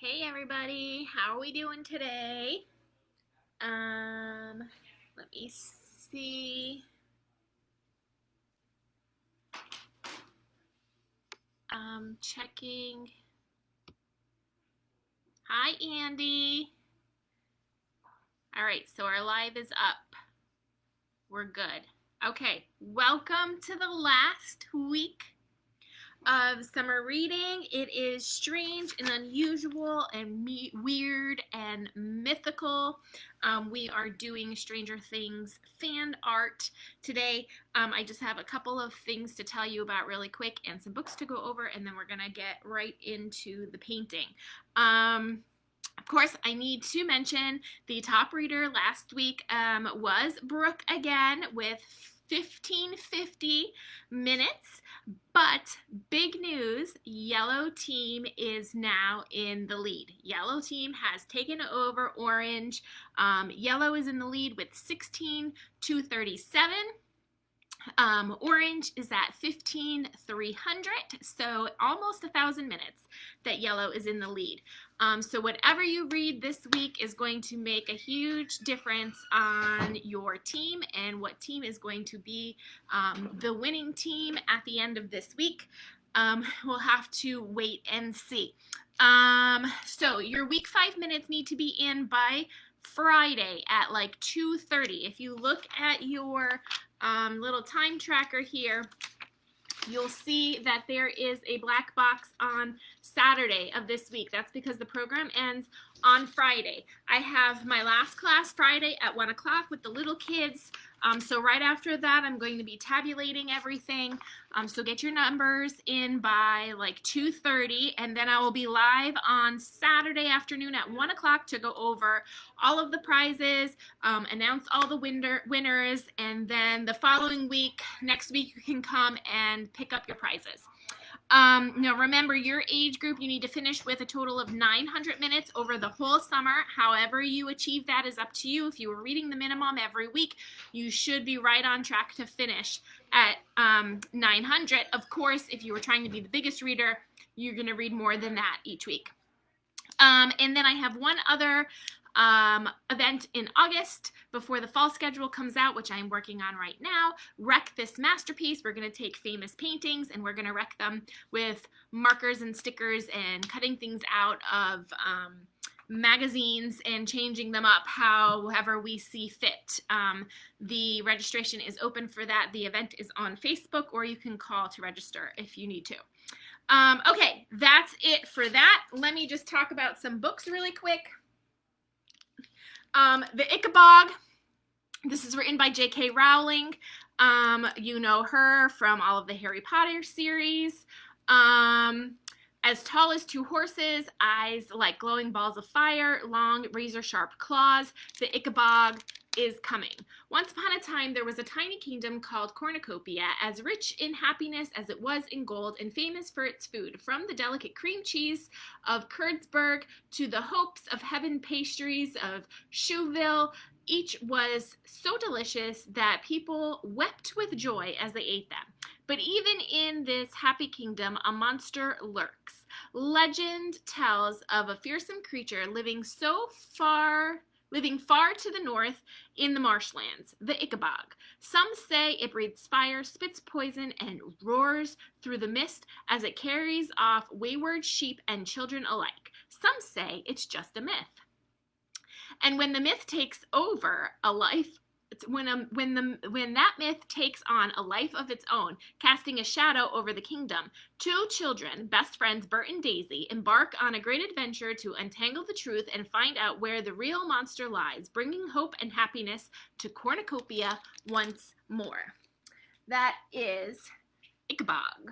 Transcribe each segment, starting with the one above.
Hey everybody, how are we doing today? Let me see. Checking. Hi Andy. All right, so our live is up. We're good. Okay, welcome to the last week of summer reading. It is strange and unusual and weird and mythical. We are doing Stranger Things fan art today. I just have a couple of things to tell you about really quick and some books to go over, and then we're going to get right into the painting. Of course, I need to mention the top reader last week was Brooke again with 1550 minutes. But big news, Yellow Team is now in the lead. Yellow Team has taken over Orange. Yellow is in the lead with 16,237. Orange is at 15,300, so almost 1,000 minutes that Yellow is in the lead. So whatever you read this week is going to make a huge difference on your team and what team is going to be the winning team at the end of this week. We'll have to wait and see. So your week 5 minutes need to be in by Friday at like 2:30. If you look at your little time tracker here, you'll see that there is a black box on Saturday of this week. That's because the program ends on Friday. I have my last class Friday at 1 o'clock with the little kids. So right after that, I'm going to be tabulating everything. So get your numbers in by like 2:30, and then I will be live on Saturday afternoon at 1 o'clock to go over all of the prizes, announce all the winners, and then the following week, next week, you can come and pick up your prizes. Now remember, your age group, you need to finish with a total of 900 minutes over the whole summer. However you achieve that is up to you. If you were reading the minimum every week, you should be right on track to finish at 900. Of course, if you were trying to be the biggest reader, you're going to read more than that each week. And then I have one other event in August before the fall schedule comes out, which I'm working on right now. Wreck This Masterpiece. We're going to take famous paintings and we're going to wreck them with markers and stickers and cutting things out of magazines and changing them up however we see fit. The registration is open for that. The event is on Facebook, or you can call to register if you need to. Okay, that's it for that. Let me just talk about some books really quick. The Ichabod. This is written by J.K. Rowling. You know her from all of the Harry Potter series. As tall as two horses, eyes like glowing balls of fire, long razor-sharp claws. The Ichabod is coming. Once upon a time, there was a tiny kingdom called Cornucopia, as rich in happiness as it was in gold, and famous for its food. From the delicate cream cheese of Kurtzburg to the hopes of heaven pastries of Chouville, each was so delicious that people wept with joy as they ate them. But even in this happy kingdom, a monster lurks. Legend tells of a fearsome creature living far to the north in the marshlands, the Ichabod. Some say it breathes fire, spits poison, and roars through the mist as it carries off wayward sheep and children alike. Some say it's just a myth. And when the myth takes over a life, when that myth takes on a life of its own, casting a shadow over the kingdom, two children, best friends Bert and Daisy, embark on a great adventure to untangle the truth and find out where the real monster lies, bringing hope and happiness to Cornucopia once more. That is Ichabod.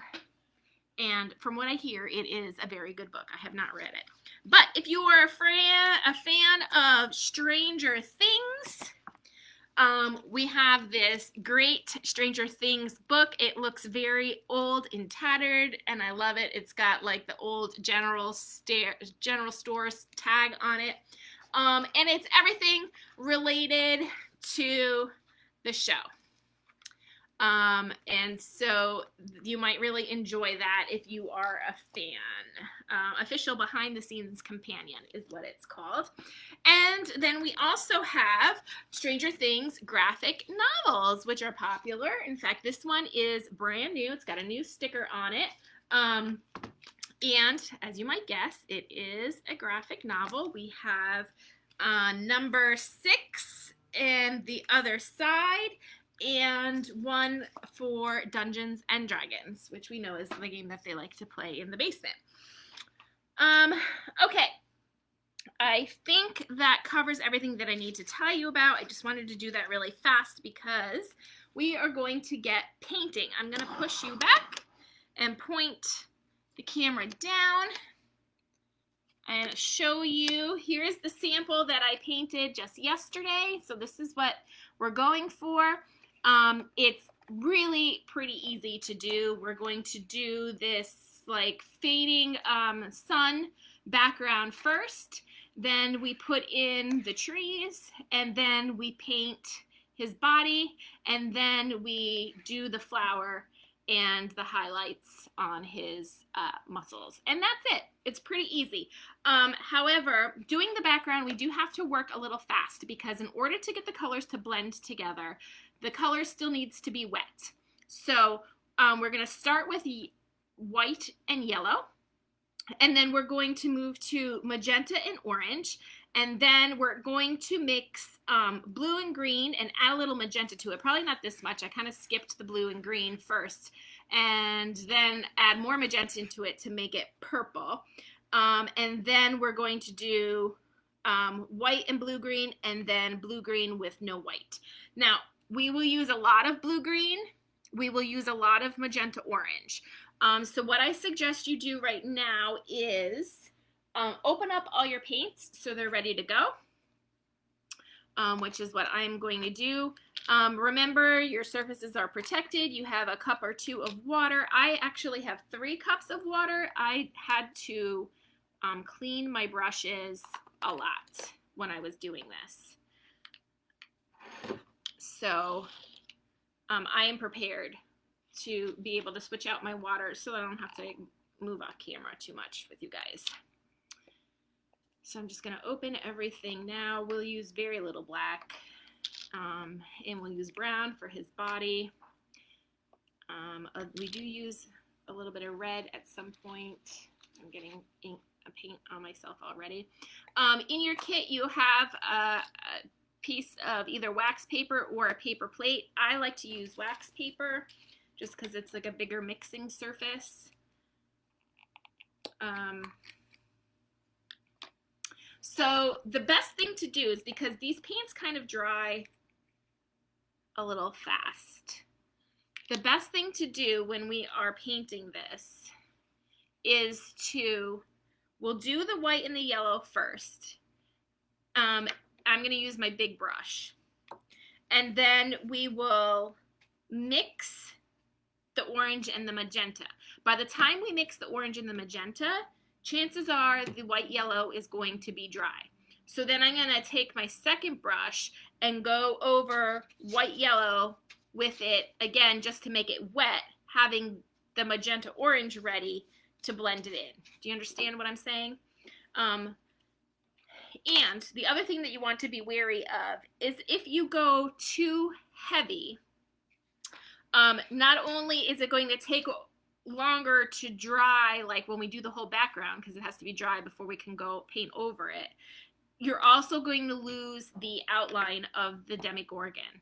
And from what I hear, it is a very good book. I have not read it. But if you are a fan of Stranger Things, we have this great Stranger Things book. It looks very old and tattered, and I love it. It's got like the old general stores tag on it. And it's everything related to the show. And so you might really enjoy that if you are a fan. official behind the scenes companion is what it's called. And then we also have Stranger Things graphic novels, which are popular. In fact, this one is brand new. It's got a new sticker on it. And as you might guess, it is a graphic novel. We have number 6 and the other side, and one for Dungeons and Dragons, which we know is the game that they like to play in the basement. Okay, I think that covers everything that I need to tell you about. I just wanted to do that really fast because we are going to get painting. I'm going to push you back and point the camera down and show you. Here's the sample that I painted just yesterday. So this is what we're going for. It's really pretty easy to do. We're going to do this like fading sun background first. Then we put in the trees, and then we paint his body, and then we do the flower and the highlights on his muscles. And that's it. It's pretty easy. However, doing the background, we do have to work a little fast because in order to get the colors to blend together, the color still needs to be wet. So we're going to start with white and yellow, and then we're going to move to magenta and orange, and then we're going to mix blue and green and add a little magenta to it. Probably not this much. I kind of skipped the blue and green first, and then add more magenta into it to make it purple. And then we're going to do white and blue-green, and then blue-green with no white. Now, we will use a lot of blue-green. We will use a lot of magenta-orange. So what I suggest you do right now is open up all your paints so they're ready to go, which is what I'm going to do. Remember, your surfaces are protected. You have a cup or 2 of water. I actually have 3 cups of water. I had to clean my brushes a lot when I was doing this. So I am prepared to be able to switch out my water so that I don't have to move off camera too much with you guys. So I'm just going to open everything now. We'll use very little black, and we'll use brown for his body. We do use a little bit of red at some point. I'm getting paint on myself already. In your kit, you have a piece of either wax paper or a paper plate. I like to use wax paper just because it's like a bigger mixing surface. So the best thing to do is, because these paints kind of dry a little fast, the best thing to do when we are painting this is we'll do the white and the yellow first. I'm going to use my big brush, and then we will mix the orange and the magenta. By the time we mix the orange and the magenta, chances are the white yellow is going to be dry. So then I'm going to take my second brush and go over white yellow with it again, just to make it wet, having the magenta orange ready to blend it in. Do you understand what I'm saying? And the other thing that you want to be wary of is if you go too heavy, not only is it going to take longer to dry, like when we do the whole background, because it has to be dry before we can go paint over it, you're also going to lose the outline of the Demogorgon.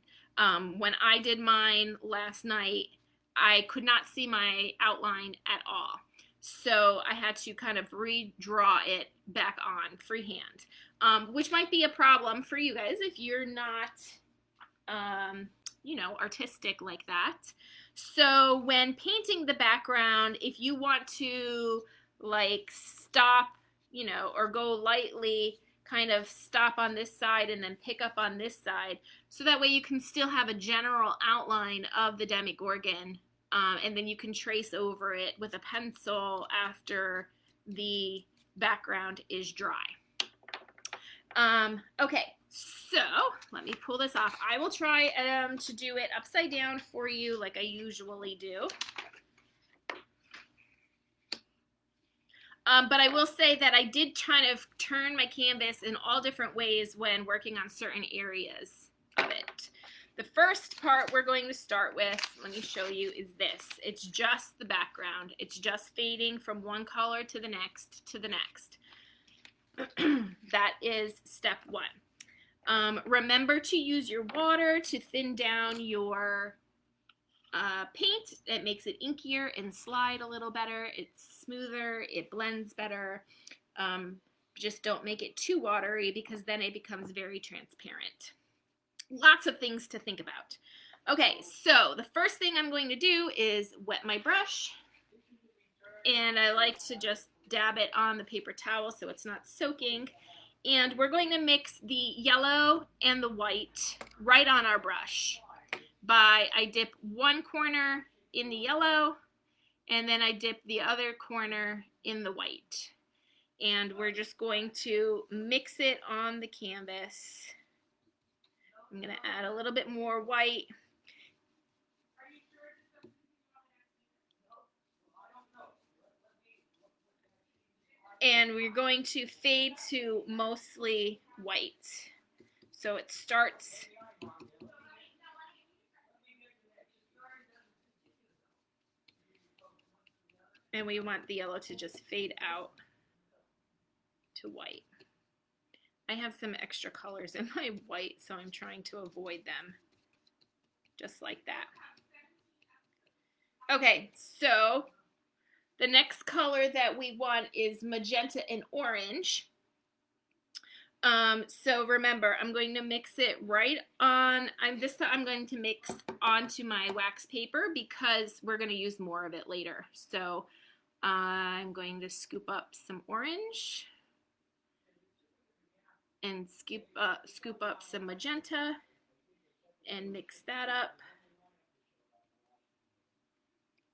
When I did mine last night, I could not see my outline at all. So I had to kind of redraw it back on freehand, which might be a problem for you guys if you're not, artistic like that. So when painting the background, if you want to like stop, or go lightly, kind of stop on this side and then pick up on this side, so that way you can still have a general outline of the Demogorgon, and then you can trace over it with a pencil after the background is dry. Okay, so let me pull this off. I will try to do it upside down for you like I usually do. But I will say that I did kind of turn my canvas in all different ways when working on certain areas of it. The first part we're going to start with, let me show you, is this. It's just the background. It's just fading from one color to the next to the next. That is step one. Remember to use your water to thin down your paint. It makes it inkier and slide a little better. It's smoother, it blends better. Just don't make it too watery because then it becomes very transparent. Lots of things to think about. Okay, so the first thing I'm going to do is wet my brush, and I like to just dab it on the paper towel so it's not soaking. And we're going to mix the yellow and the white right on our brush. I dip one corner in the yellow, and then I dip the other corner in the white. And we're just going to mix it on the canvas. I'm going to add a little bit more white. And we're going to fade to mostly white. So it starts and we want the yellow to just fade out to white. I have some extra colors in my white, so I'm trying to avoid them, just like that. Okay, so the next color that we want is magenta and orange. So remember, I'm going to mix it right on, this time I'm going to mix onto my wax paper because we're going to use more of it later. So I'm going to scoop up some orange and scoop up some magenta and mix that up.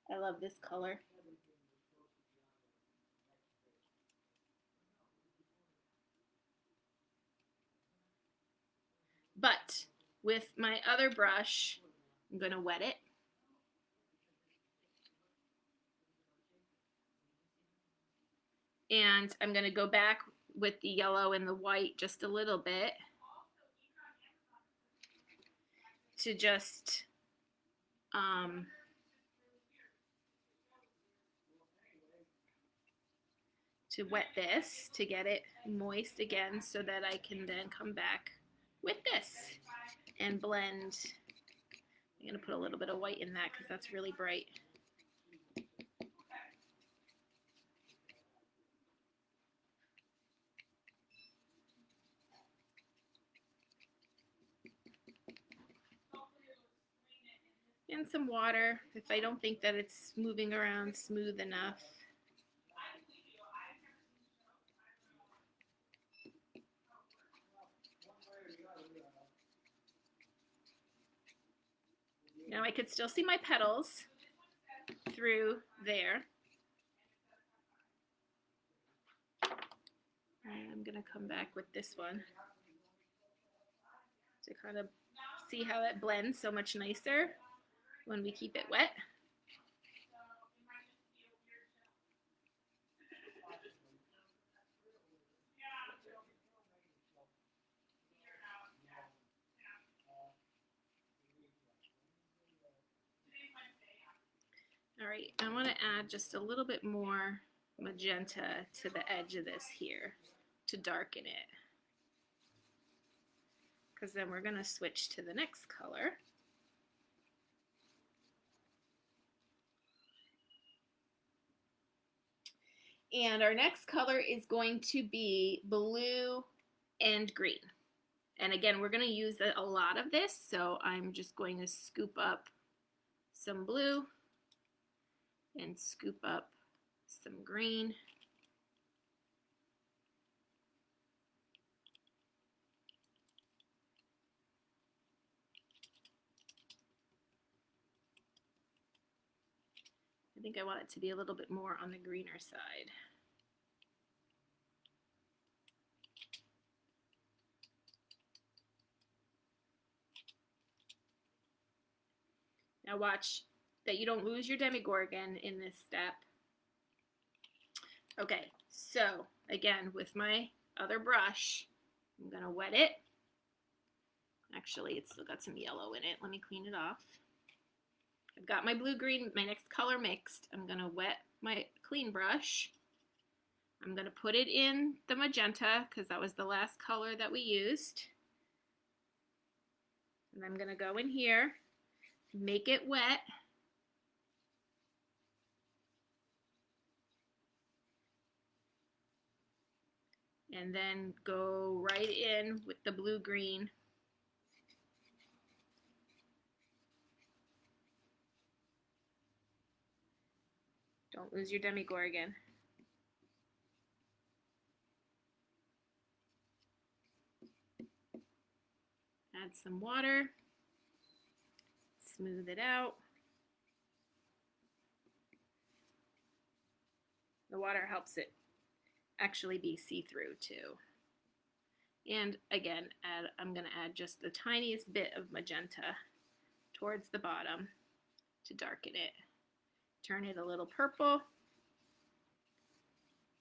I love this color. But with my other brush, I'm going to wet it. And I'm going to go back with the yellow and the white just a little bit to just to wet this, to get it moist again so that I can then come back with this and blend. I'm going to put a little bit of white in that because that's really bright. And some water if I don't think that it's moving around smooth enough. Now I could still see my petals through there. And I'm going to come back with this one to kind of see how it blends so much nicer when we keep it wet. All right, I want to add just a little bit more magenta to the edge of this here to darken it, because then we're going to switch to the next color. And our next color is going to be blue and green. And again, we're going to use a lot of this, so I'm just going to scoop up some blue and scoop up some green. I think I want it to be a little bit more on the greener side. Now watch that you don't lose your demigorgon in this step. Okay, So again, with my other brush, I'm gonna wet it. Actually, it's still got some yellow in it. Let me clean it off. I've got my blue-green, my next color mixed. I'm gonna wet my clean brush. I'm gonna put it in the magenta because that was the last color that we used. And I'm gonna go in here, make it wet. And then go right in with the blue-green. Don't lose your Demigorgon. Add some water, smooth it out. The water helps it actually be see-through too. And again, I'm going to add just the tiniest bit of magenta towards the bottom to darken it. Turn it a little purple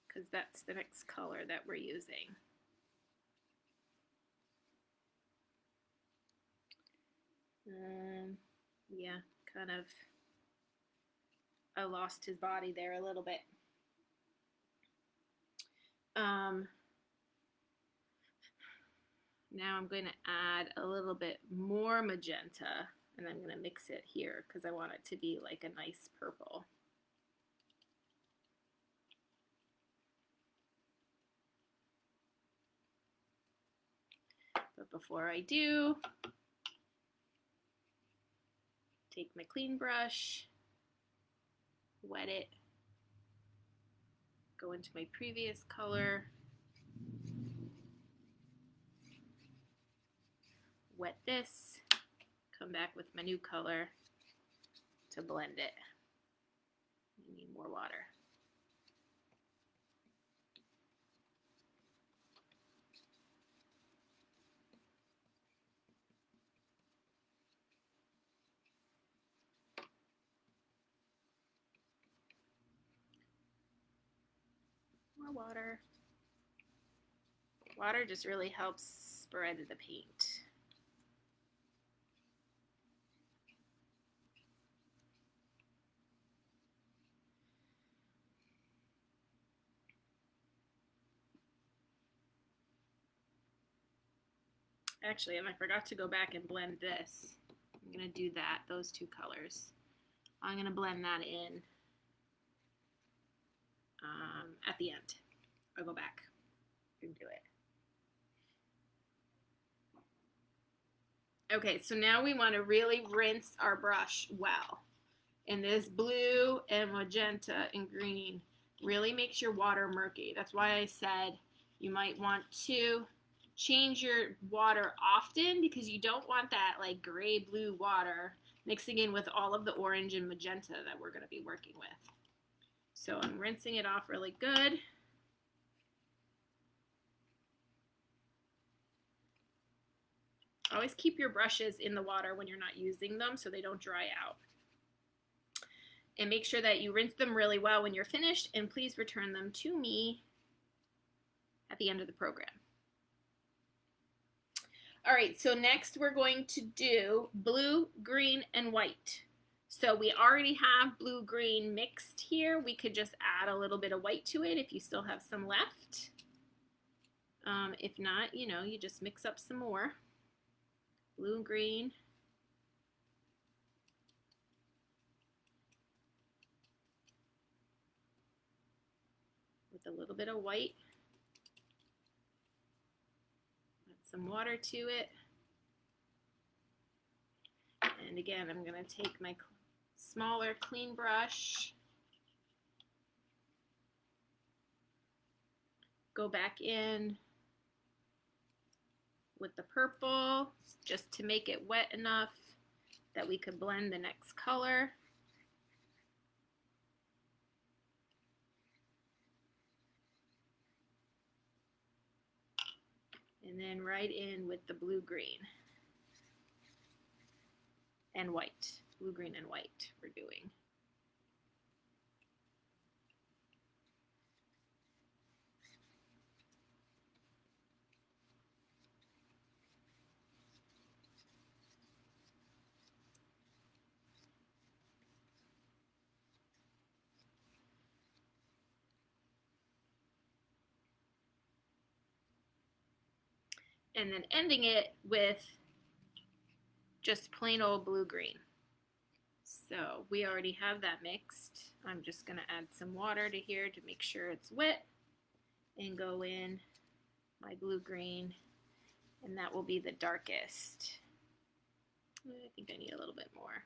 because that's the next color that we're using. Yeah, kind of, I lost his body there a little bit. Now I'm going to add a little bit more magenta, and I'm going to mix it here because I want it to be like a nice purple. But before I do, take my clean brush, wet it, go into my previous color, wet this, come back with my new color to blend it. I need more water. More water. Water just really helps spread the paint. Actually, I forgot to go back and blend this. I'm going to do that, those two colors. I'm going to blend that in at the end. I'll go back and do it. Okay, so now we want to really rinse our brush well. And this blue and magenta and green really makes your water murky. That's why I said you might want to change your water often because you don't want that like gray blue water mixing in with all of the orange and magenta that we're going to be working with. So I'm rinsing it off really good. Always keep your brushes in the water when you're not using them so they don't dry out. And make sure that you rinse them really well when you're finished, and please return them to me at the end of the program. All right, so next we're going to do blue, green, and white. So we already have blue, green mixed here. We could just add a little bit of white to it if you still have some left. If not, you know, you just mix up some more. Blue and green. With a little bit of white. Add some water to it. And again, I'm going to take my smaller clean brush, go back in with the purple just to make it wet enough that we could blend the next color. And then right in with the blue-green and white. Blue, green, and white we're doing. and then ending it with just plain old blue-green. So we already have that mixed. I'm just going to add some water to here to make sure it's wet and go in my blue-green, and that will be the darkest. I think I need a little bit more.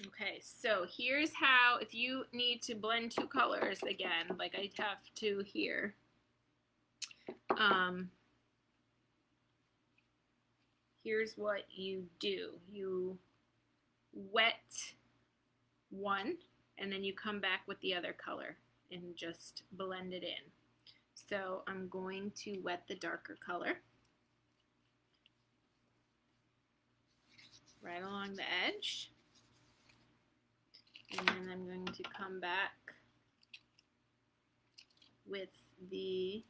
Okay, so here's how, if you need to blend two colors again, like I have to here, here's what you do. You wet one, and then you come back with the other color and just blend it in. So I'm going to wet the darker color right along the edge. And then I'm going to come back with the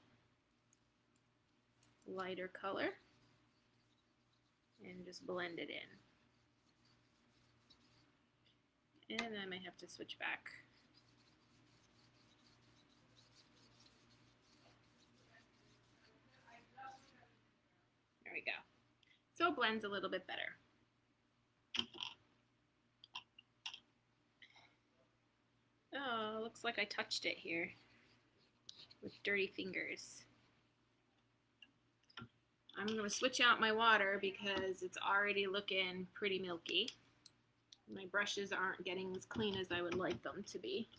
lighter color and just blend it in. And I might have to switch back. There we go. So it blends a little bit better. Oh, looks like I touched it here with dirty fingers. I'm going to switch out my water because it's already looking pretty milky. My brushes aren't getting as clean as I would like them to be.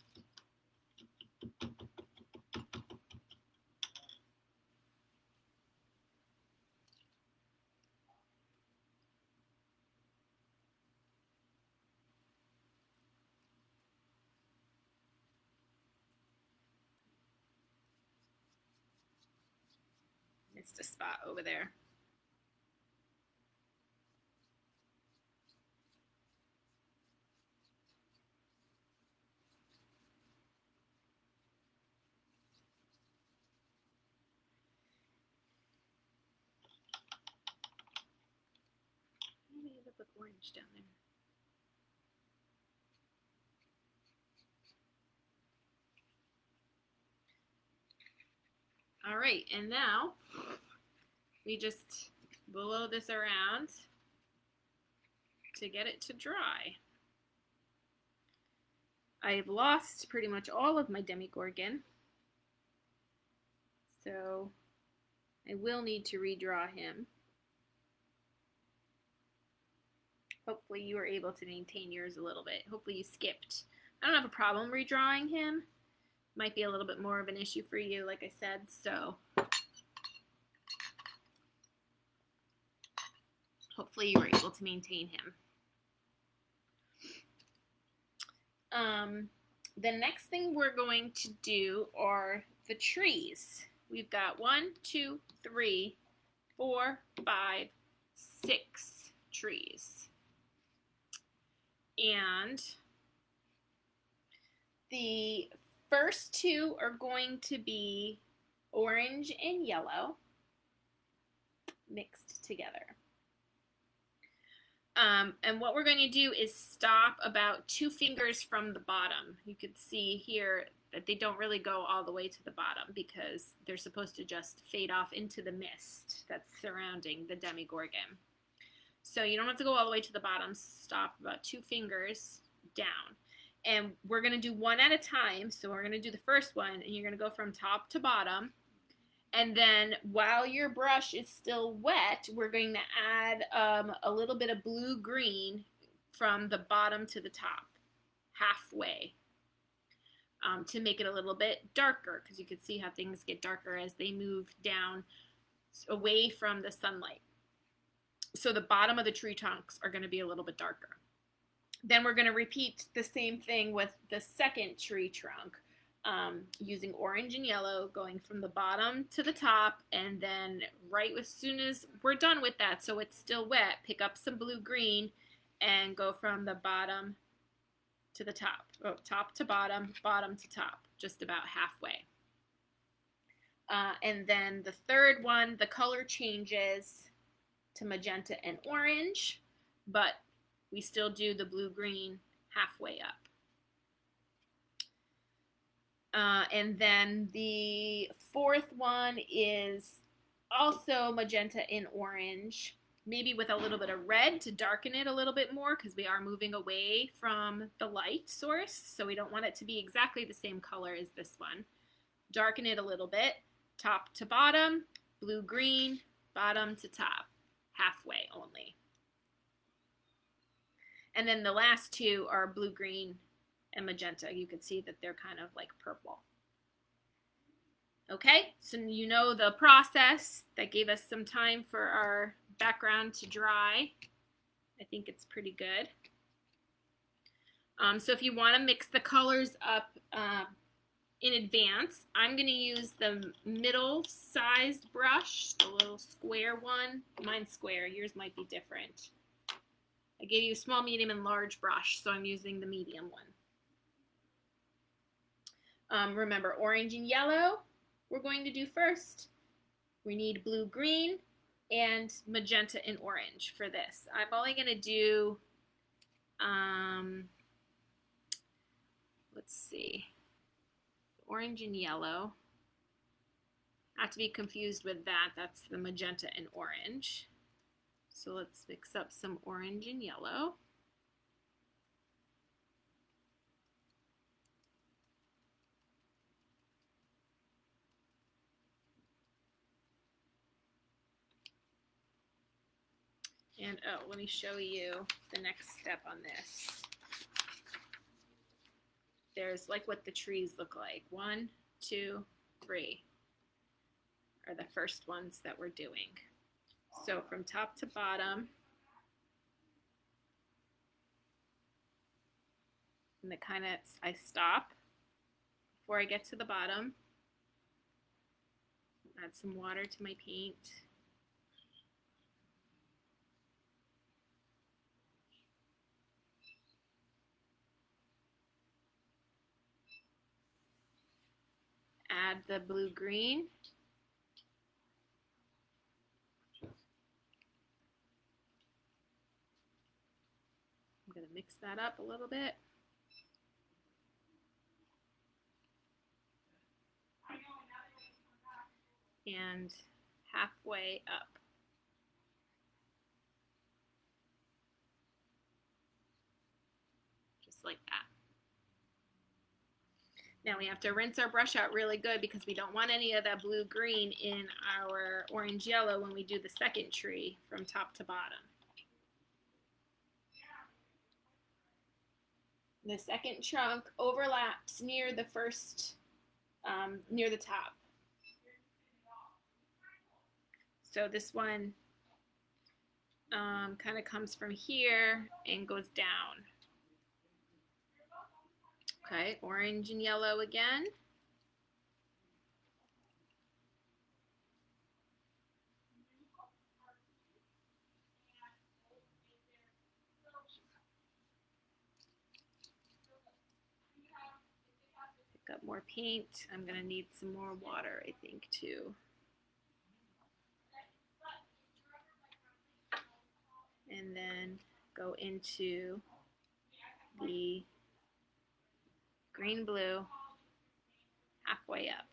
Missed a spot over there. Maybe end up with orange down there. All right, and now we just blow this around to get it to dry. I've lost pretty much all of my Demogorgon, so I will need to redraw him. Hopefully you were able to maintain yours a little bit. Hopefully you skipped. I don't have a problem redrawing him. Might be a little bit more of an issue for you, like I said, so hopefully you were able to maintain him. The next thing we're going to do are the trees. We've got 1, 2, 3, 4, 5, 6 trees. And the first two are going to be orange and yellow mixed together. And what we're going to do is stop about 2 fingers from the bottom. You can see here that they don't really go all the way to the bottom because they're supposed to just fade off into the mist that's surrounding the Demogorgon. So you don't have to go all the way to the bottom. Stop about 2 fingers down. And we're going to do one at a time. So we're going to do the first one, and you're going to go from top to bottom. And then while your brush is still wet, we're going to add a little bit of blue-green from the bottom to the top, halfway, to make it a little bit darker, because you can see how things get darker as they move down away from the sunlight. So the bottom of the tree trunks are going to be a little bit darker. Then we're going to repeat the same thing with the second tree trunk, using orange and yellow, going from the bottom to the top, and then right as soon as we're done with that, so it's still wet, pick up some blue-green and go from the bottom to the top. Oh, top to bottom, bottom to top, just about halfway. And then the third one, the color changes to magenta and orange, but we still do the blue-green halfway up. And then the fourth one is also magenta and orange, maybe with a little bit of red to darken it a little bit more, because we are moving away from the light source, so we don't want it to be exactly the same color as this one. Darken it a little bit, top to bottom, blue-green, bottom to top, halfway only. And then the last two are blue-green and magenta. You can see that they're kind of like purple. Okay, so you know the process. That gave us some time for our background to dry. I think it's pretty good. So if you want to mix the colors up in advance, I'm going to use the middle-sized brush, the little square one. Mine's square, yours might be different. I gave you a small, medium, and large brush, so I'm using the medium one. Remember, orange and yellow we're going to do first. We need blue, green, and magenta and orange for this. I'm only going to do, let's see, orange and yellow. Not to be confused with that, that's the magenta and orange. So let's mix up some orange and yellow. And oh, let me show you the next step on this. There's like what the trees look like. 1, 2, 3 are the first ones that we're doing. So from top to bottom, and the kind of, I stop before I get to the bottom. Add some water to my paint. Add the blue-green. I'm going to mix that up a little bit. And halfway up. Just like that. Now we have to rinse our brush out really good because we don't want any of that blue-green in our orange-yellow when we do the second tree from top to bottom. The second chunk overlaps near the first, near the top. So this one kind of comes from here and goes down. Okay, orange and yellow again. Pick up more paint. I'm going to need some more water, I think, too. And then go into the green-blue halfway up.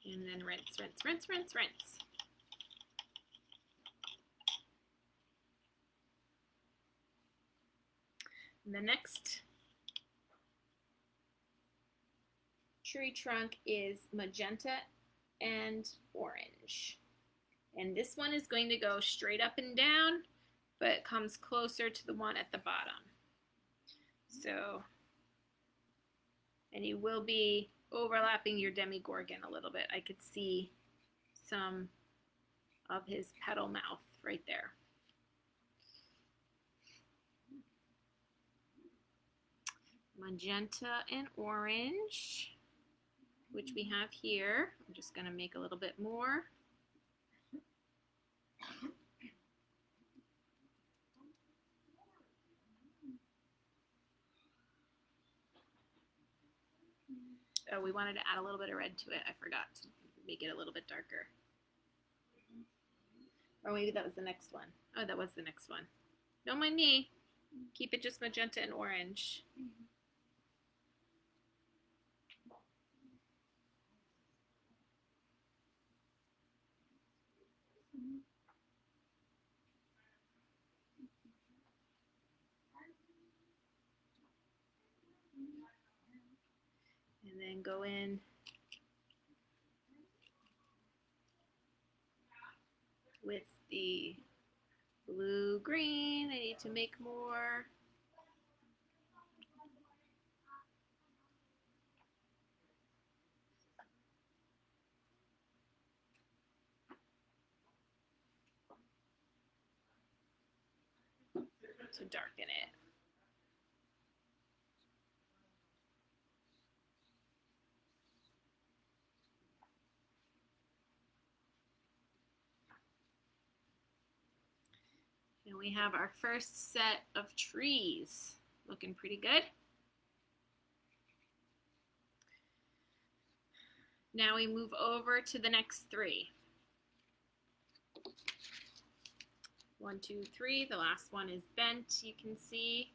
And then rinse, rinse, rinse, rinse, rinse. And the next tree trunk is magenta and orange. And this one is going to go straight up and down, but it comes closer to the one at the bottom. So And you will be overlapping your Demogorgon a little bit. I could see some of his petal mouth right there. Magenta and orange, which we have here. I'm just going to make a little bit more. Oh, we wanted to add a little bit of red to it. I forgot to make it a little bit darker. Or maybe that was the next one. Oh, that was the next one. Don't mind me. Keep it just magenta and orange. And then go in with the blue-green. I need to make more. To darken it. And we have our first set of trees. Looking pretty good. Now we move over to the next three. 1, 2, 3. The last one is bent, you can see.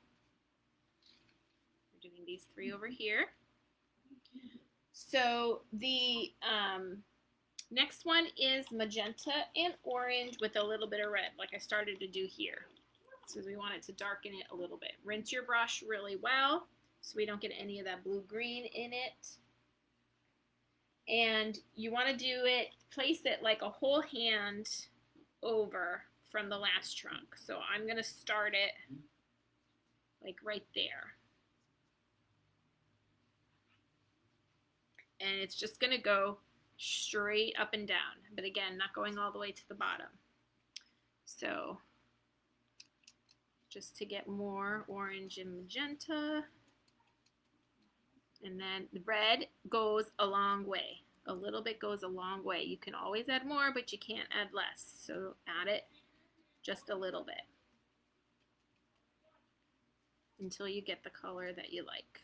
We're doing these three over here. So the next one is magenta and orange with a little bit of red, like I started to do here. So we want it to darken it a little bit. Rinse your brush really well so we don't get any of that blue-green in it. And you want to do it, place it like a whole hand over from the last trunk. So I'm going to start it like right there. And it's just going to go straight up and down, but again, not going all the way to the bottom. So just to get more orange and magenta. And then the red goes a long way. A little bit goes a long way. You can always add more, but you can't add less. So add it just a little bit until you get the color that you like.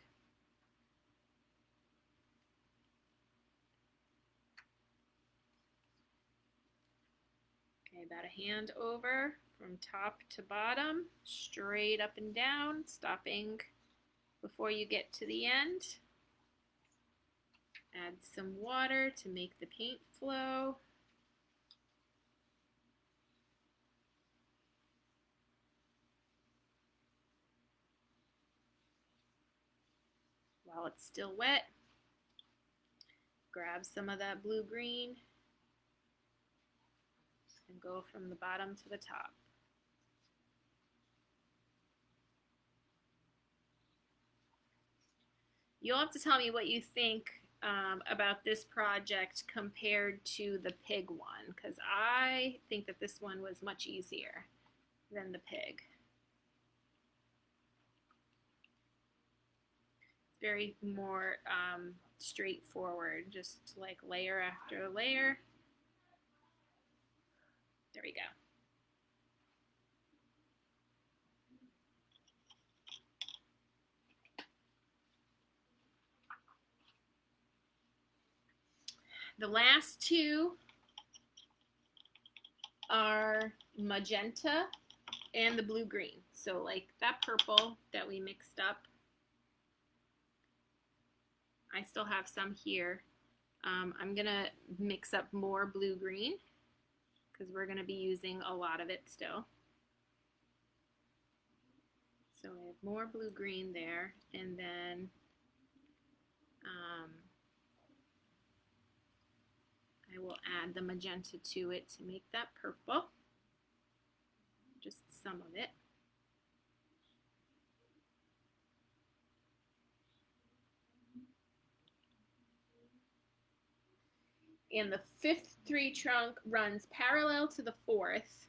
Okay, about a hand over from top to bottom, straight up and down, stopping before you get to the end. Add some water to make the paint flow. While it's still wet, grab some of that blue-green and go from the bottom to the top. You'll have to tell me what you think about this project compared to the pig one, because I think that this one was much easier than the pig. It's very more straightforward, just like layer after layer. There we go. The last two are magenta and the blue-green. So like that purple that we mixed up, I still have some here. I'm gonna mix up more blue-green because we're gonna be using a lot of it still. So I have more blue-green there, and then I will add the magenta to it to make that purple, just some of it. And the 5th tree trunk runs parallel to the 4th,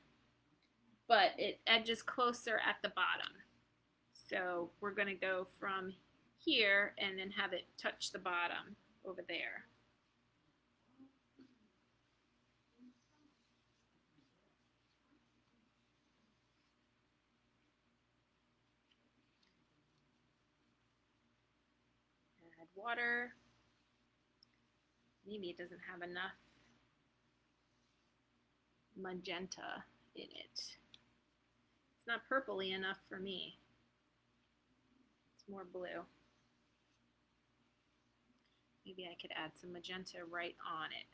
but it edges closer at the bottom. So we're going to go from here and then have it touch the bottom over there. Add water. Maybe it doesn't have enough magenta in it. It's not purpley enough for me. It's more blue. Maybe I could add some magenta right on it.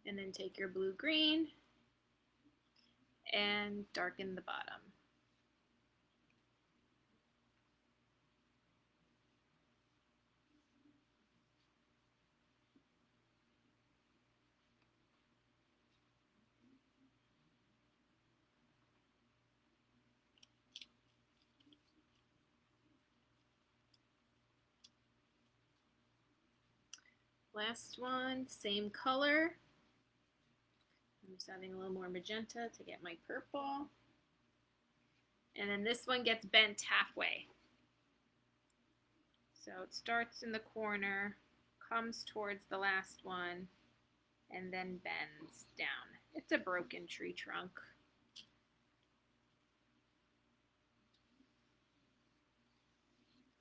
And then take your blue-green and darken the bottom. Last one, same color. I'm just adding a little more magenta to get my purple. And then this one gets bent halfway. So it starts in the corner, comes towards the last one, and then bends down. It's a broken tree trunk.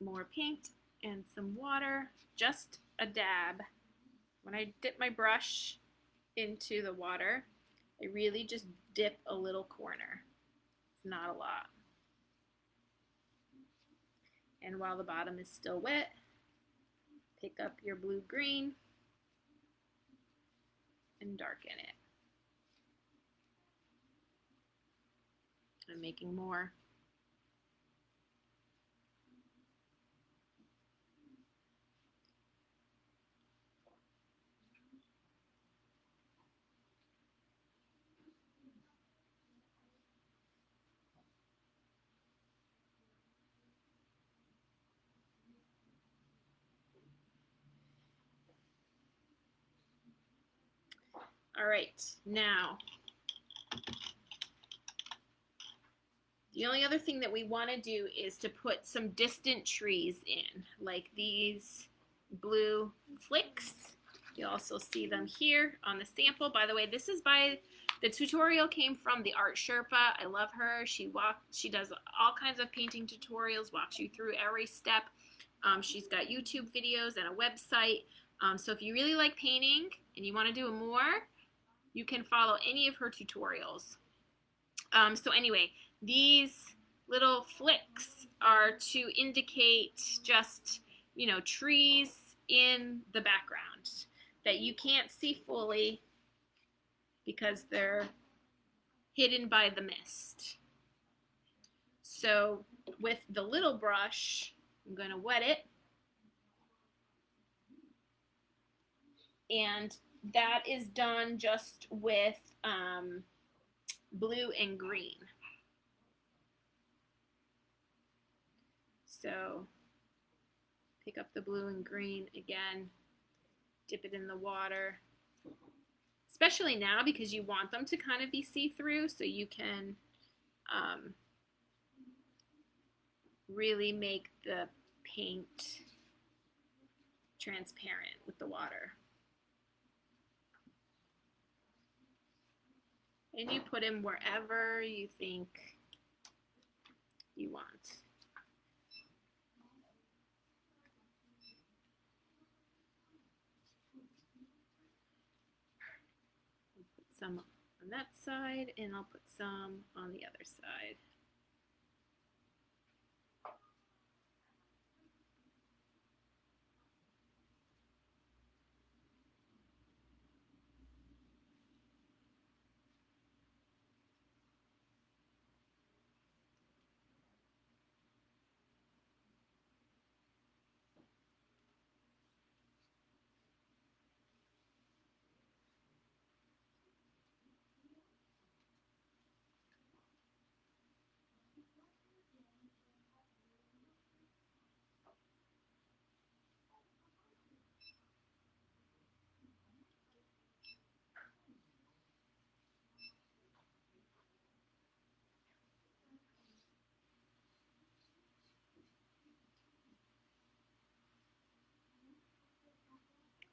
More paint and some water, just a dab. When I dip my brush into the water, I really just dip a little corner. It's not a lot. And while the bottom is still wet, pick up your blue-green and darken it. I'm making more. All right, now, the only other thing that we want to do is to put some distant trees in, like these blue flicks. You also see them here on the sample. By the way, this is by, the tutorial came from the Art Sherpa. I love her. She does all kinds of painting tutorials, walks you through every step. She's got YouTube videos and a website. So if you really like painting and you want to do more, you can follow any of her tutorials. So anyway, these little flicks are to indicate just, you know, trees in the background that you can't see fully because they're hidden by the mist. So with the little brush, I'm going to wet it. And that is done just with blue and green. So pick up the blue and green again, dip it in the water, especially now because you want them to kind of be see-through, so you can really make the paint transparent with the water. And you put them wherever you think you want. I'll put some on that side, and I'll put some on the other side.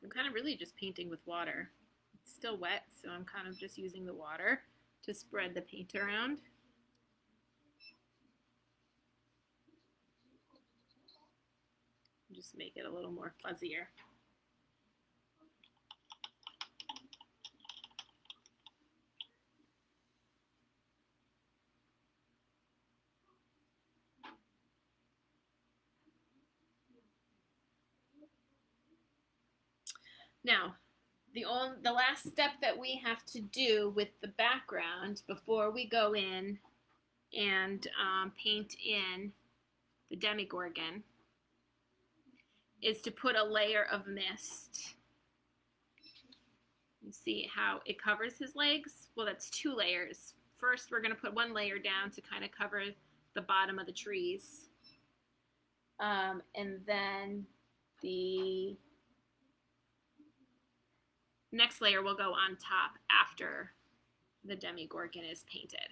I'm kind of really just painting with water. It's still wet, so I'm kind of just using the water to spread the paint around. Just make it a little more fuzzier. Now, the last step that we have to do with the background before we go in and paint in the Demogorgon is to put a layer of mist. You see how it covers his legs? Well, that's 2 layers. First, we're going to put 1 layer down to kind of cover the bottom of the trees. And then the next layer will go on top after the Demogorgon is painted.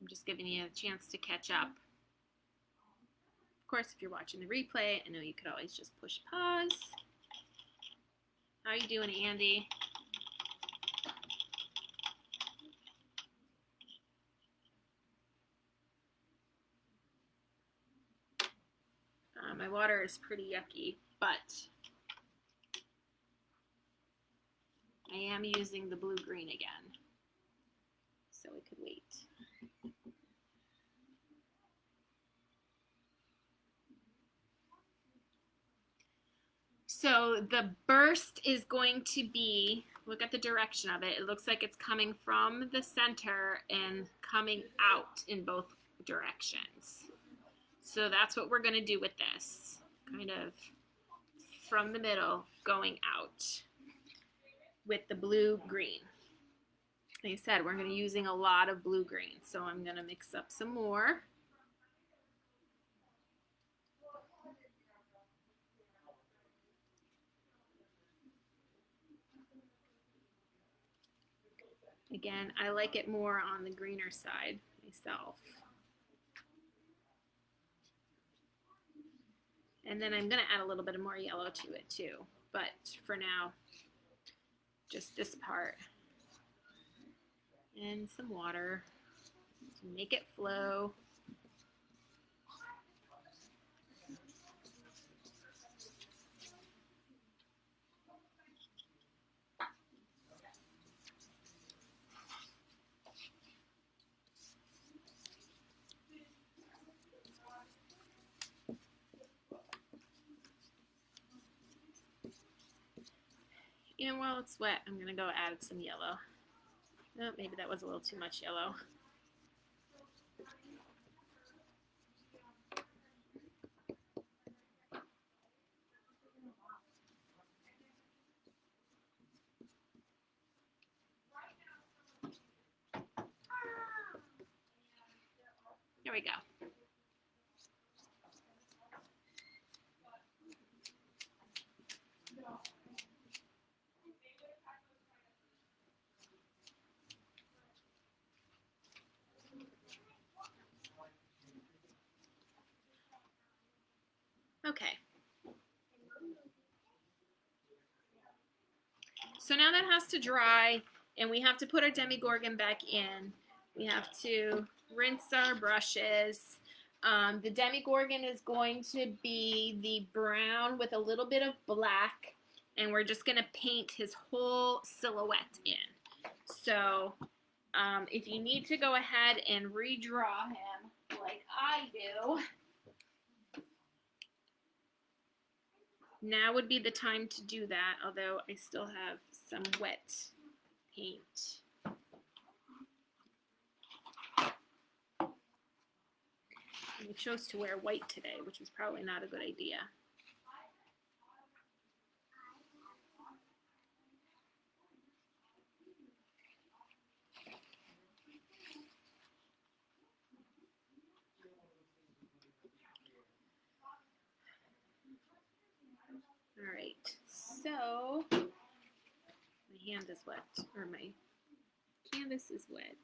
I'm just giving you a chance to catch up. Of course, if you're watching the replay, I know you could always just push pause. How are you doing, Andy? My water is pretty yucky, but I am using the blue-green again, so it could wait. So the burst is going to be, look at the direction of it. It looks like it's coming from the center and coming out in both directions. So that's what we're going to do with this, kind of from the middle going out with the blue-green. Like I said, we're going to be using a lot of blue-green, so I'm going to mix up some more. Again, I like it more on the greener side myself. And then I'm going to add a little bit more yellow to it too. But for now, just this part. And some water to make it flow. And while it's wet, I'm going to go add some yellow. Oh, maybe that was a little too much yellow. There we go. Okay. So now that has to dry, and we have to put our Demogorgon back in. We have to rinse our brushes. The Demogorgon is going to be the brown with a little bit of black, and we're just going to paint his whole silhouette in. So if you need to go ahead and redraw him like I do, now would be the time to do that, although I still have some wet paint. And we chose to wear white today, which was probably not a good idea. All right, so my hand is wet, or my canvas is wet.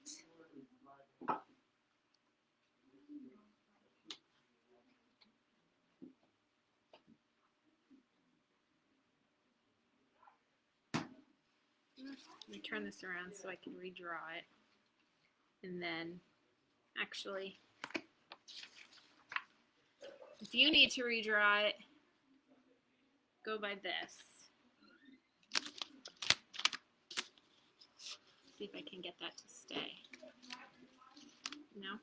Let me turn this around so I can redraw it. And then, actually, if you need to redraw it, go by this. See if I can get that to stay. No?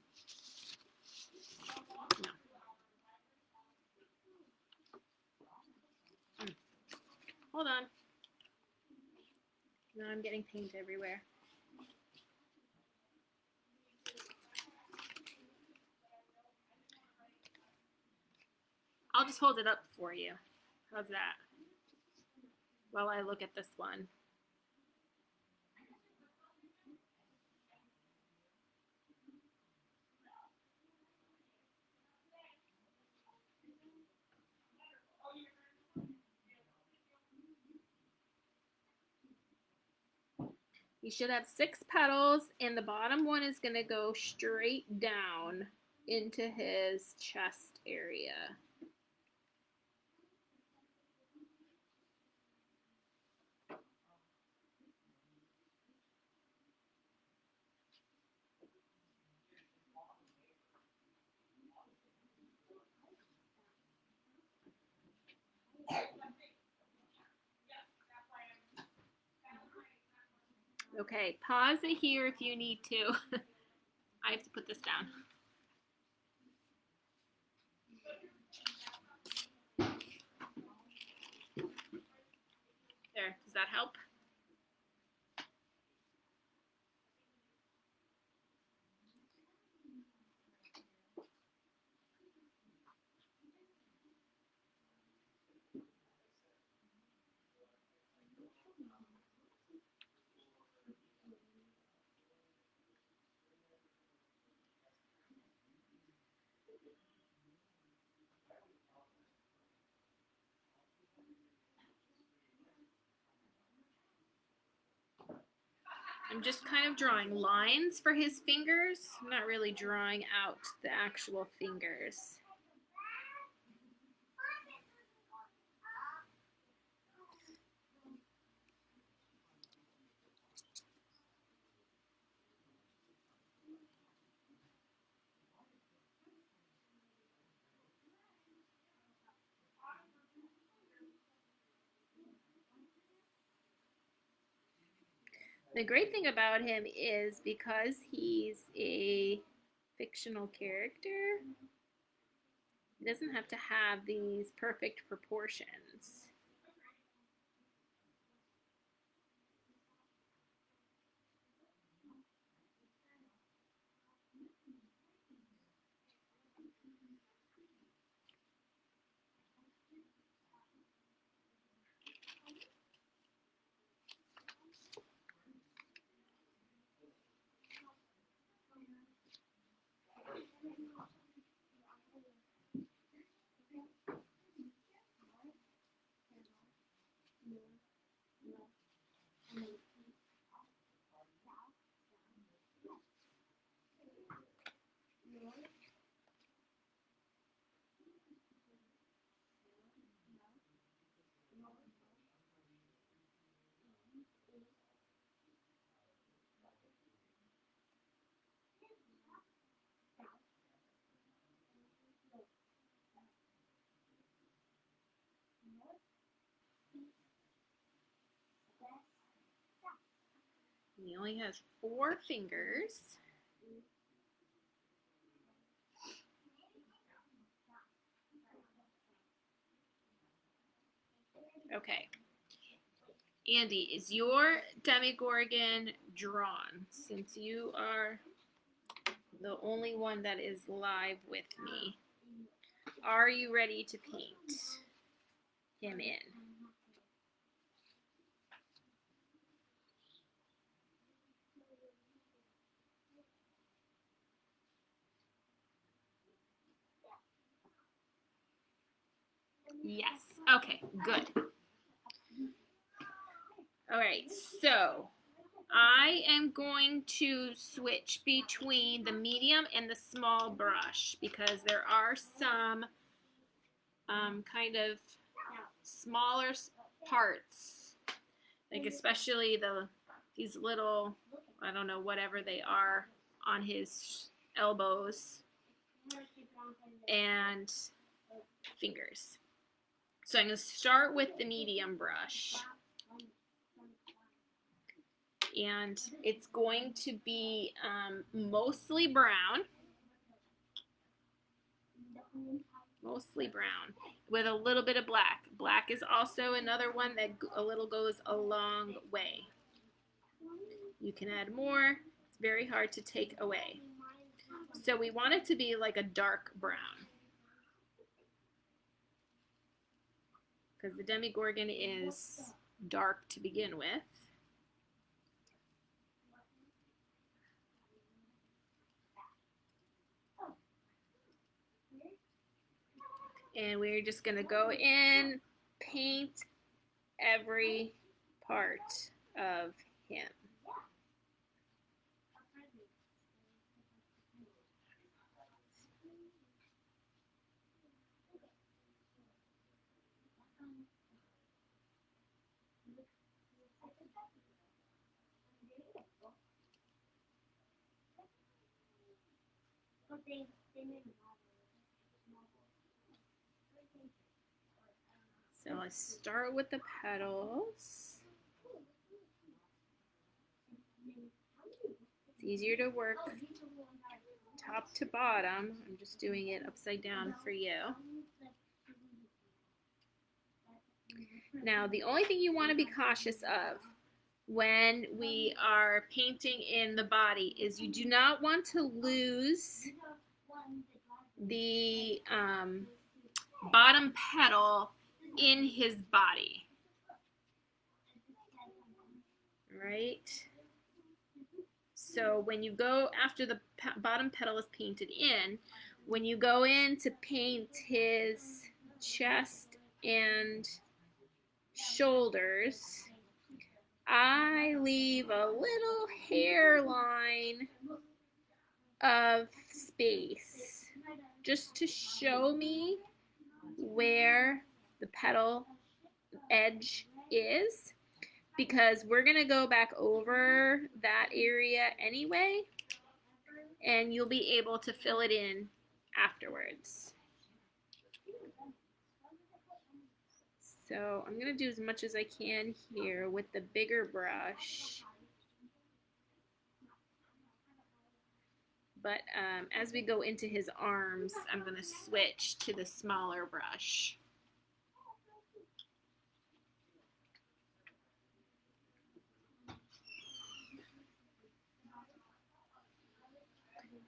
No. Hold on. Now I'm getting paint everywhere. I'll just hold it up for you. How's that? While I look at this one. You should have 6 petals, and the bottom one is going to go straight down into his chest area. Okay, pause it here if you need to. I have to put this down. There, does that help? I'm just kind of drawing lines for his fingers. I'm not really drawing out the actual fingers. The great thing about him is because he's a fictional character, he doesn't have to have these perfect proportions. He only has 4 fingers. Okay. Andy, is your Demogorgon drawn? Since you are the only one that is live with me, are you ready to paint him in? Yes. Okay, good. All right, so I am going to switch between the medium and the small brush because there are some kind of smaller parts, like especially the these little, I don't know, whatever they are on his elbows and fingers. So I'm going to start with the medium brush. And it's going to be mostly brown. Mostly brown with a little bit of black. Black is also another one that a little goes a long way. You can add more. It's very hard to take away. So we want it to be like a dark brown, because the Demogorgon is dark to begin with. And we're just going to go in, paint every part of him. So let's start with the petals. It's easier to work top to bottom. I'm just doing it upside down for you. Now, the only thing you want to be cautious of when we are painting in the body is you do not want to lose the bottom petal in his body, right? So when you go, after the bottom petal is painted in, when you go in to paint his chest and shoulders, I leave a little hairline of space just to show me where the petal edge is, because we're going to go back over that area anyway, and you'll be able to fill it in afterwards. So I'm going to do as much as I can here with the bigger brush. But as we go into his arms, I'm going to switch to the smaller brush.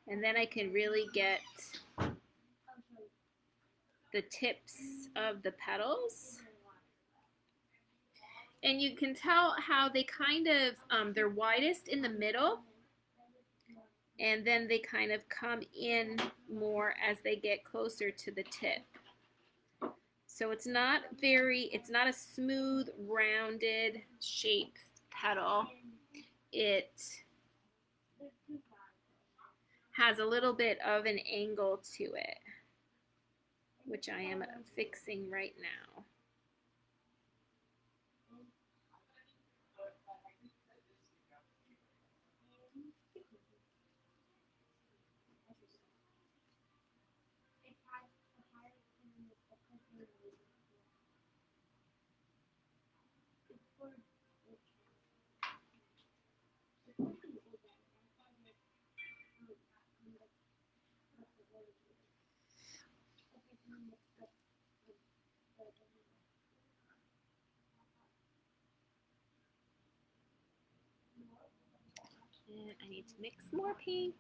And then I can really get the tips of the petals. And you can tell how they kind of, they're widest in the middle, and then they kind of come in more as they get closer to the tip. So it's not a smooth, rounded shape petal. It has a little bit of an angle to it, which I am fixing right now. And I need to mix more paint.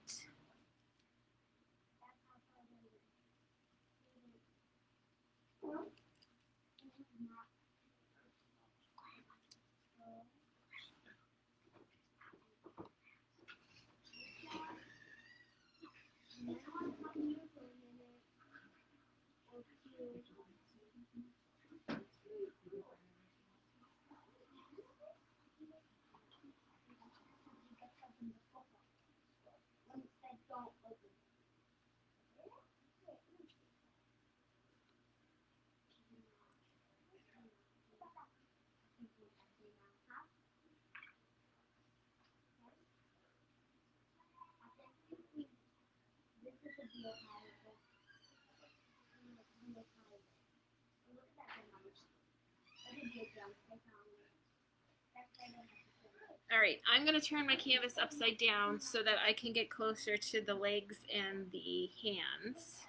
All right, I'm going to turn my canvas upside down so that I can get closer to the legs and the hands.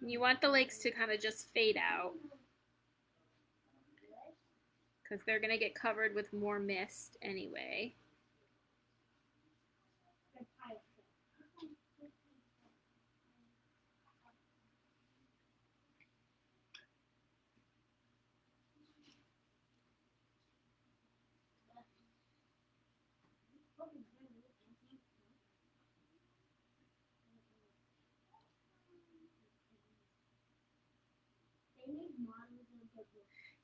You want the legs to kind of just fade out because they're going to get covered with more mist anyway.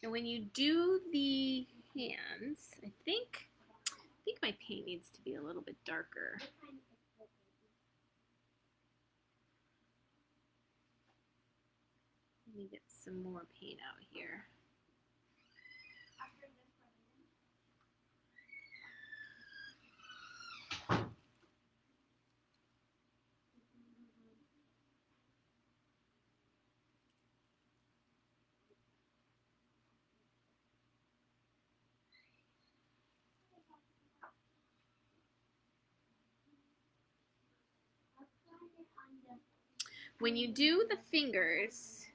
And when you do the hands, I think my paint needs to be a little bit darker. Let me get some more paint out here. When you do the fingers,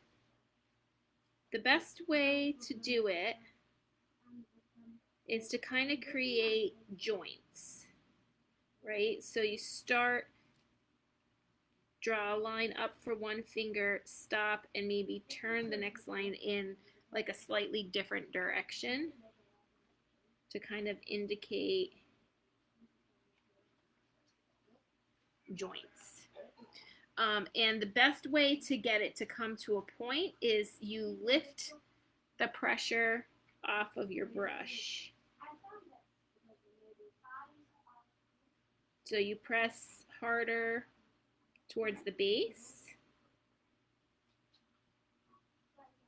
the best way to do it is to kind of create joints, right? So you start, draw a line up for one finger, stop, and maybe turn the next line in like a slightly different direction to kind of indicate joints. And the best way to get it to come to a point is you lift the pressure off of your brush. So you press harder towards the base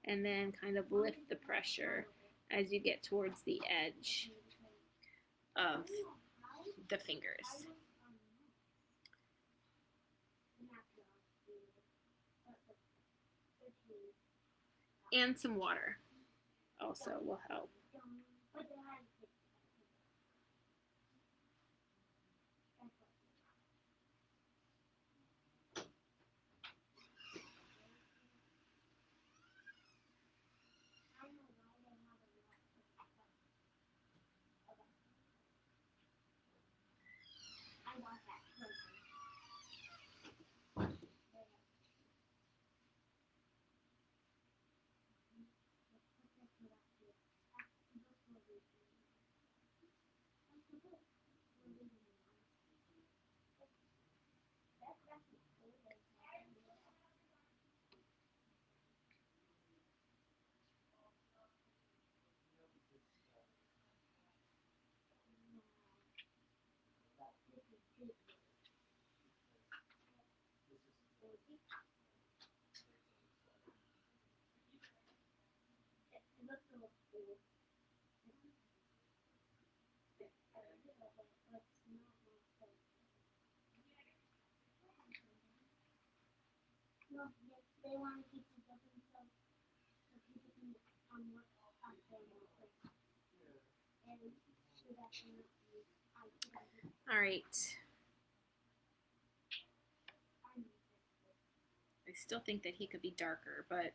and then kind of lift the pressure as you get towards the edge of the fingers. And some water also will help. They want to keep the difference so people can work on All right. I still think that he could be darker, but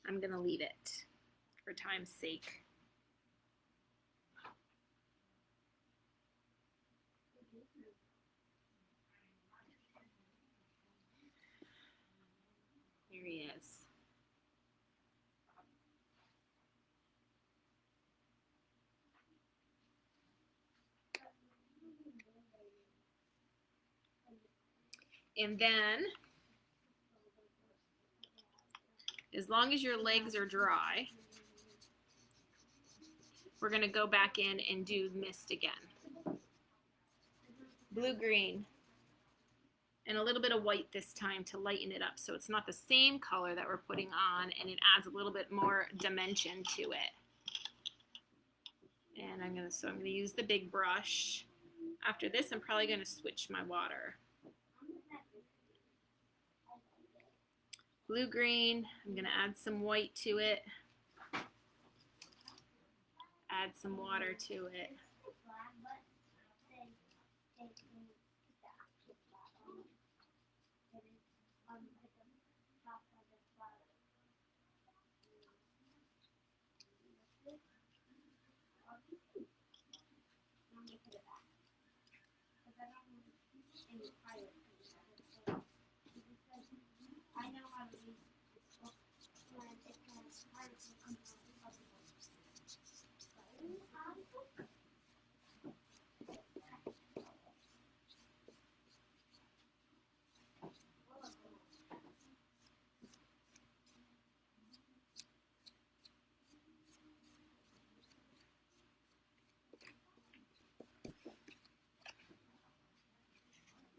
I'm going to leave it for time's sake. Here he is. And then, as long as your legs are dry, we're going to go back in and do mist again. Blue-green. and a little bit of white this time to lighten it up so it's not the same color that we're putting on, and it adds a little bit more dimension to it. And I'm gonna use the big brush. After this, I'm probably gonna switch my water. Blue green, I'm gonna add some white to it. Add some water to it.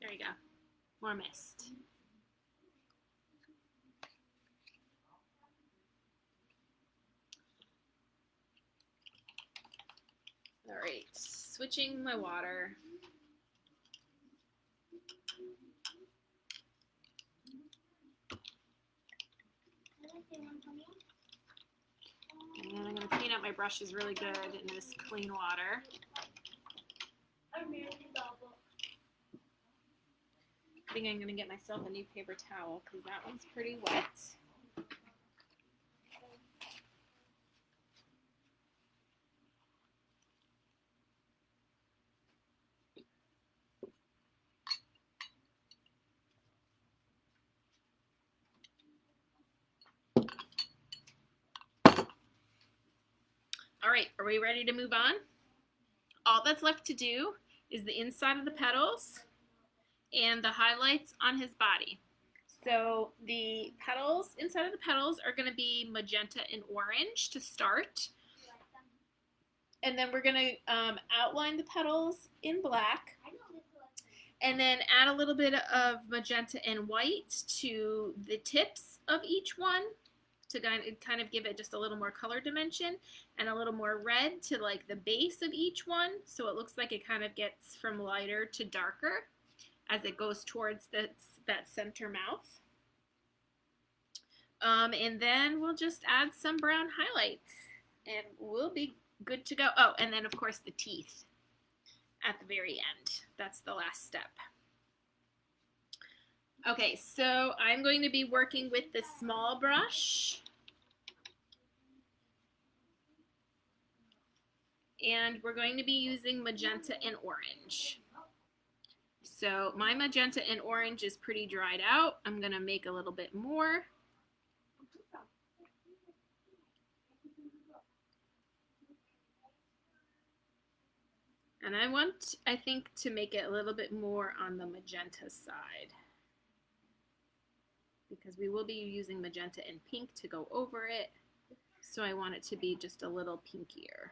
There you go. More mist. All right, switching my water. And then I'm going to clean up my brushes really good in this clean water. I think I'm going to get myself a new paper towel because that one's pretty wet. All right, are we ready to move on? All that's left to do is the inside of the petals and the highlights on his body. So the petals, inside of the petals are going to be magenta and orange to start. And then we're going to outline the petals in black. And then add a little bit of magenta and white to the tips of each one to kind of give it just a little more color dimension, and a little more red to like the base of each one, so it looks like it kind of gets from lighter to darker as it goes towards that center mouth. And then we'll just add some brown highlights and we'll be good to go. Oh, and then of course the teeth at the very end. That's the last step. Okay, so I'm going to be working with this small brush. And we're going to be using magenta and orange. So my magenta and orange is pretty dried out. I'm going to make a little bit more. And I want, I think, to make it a little bit more on the magenta side, because we will be using magenta and pink to go over it. So I want it to be just a little pinkier.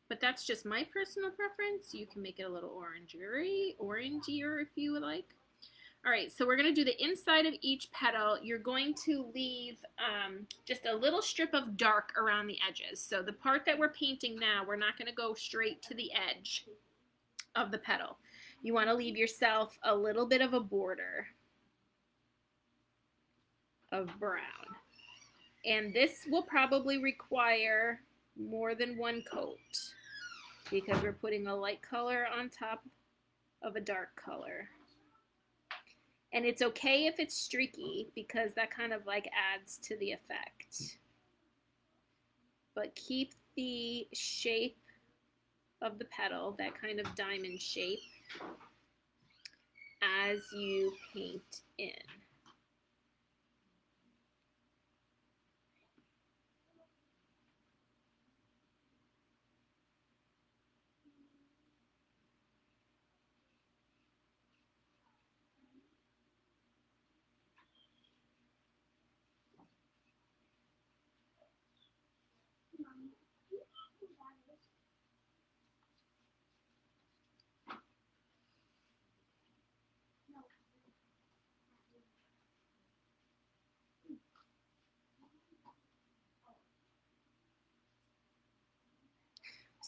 But that's just my personal preference. You can make it a little orangier if you would like. All right, so we're going to do the inside of each petal. You're going to leave just a little strip of dark around the edges. So the part that we're painting now, we're not going to go straight to the edge of the petal. You want to leave yourself a little bit of a border of brown. And this will probably require more than one coat because we're putting a light color on top of a dark color. And it's okay if it's streaky because that kind of like adds to the effect. But keep the shape of the petal, that kind of diamond shape, as you paint in.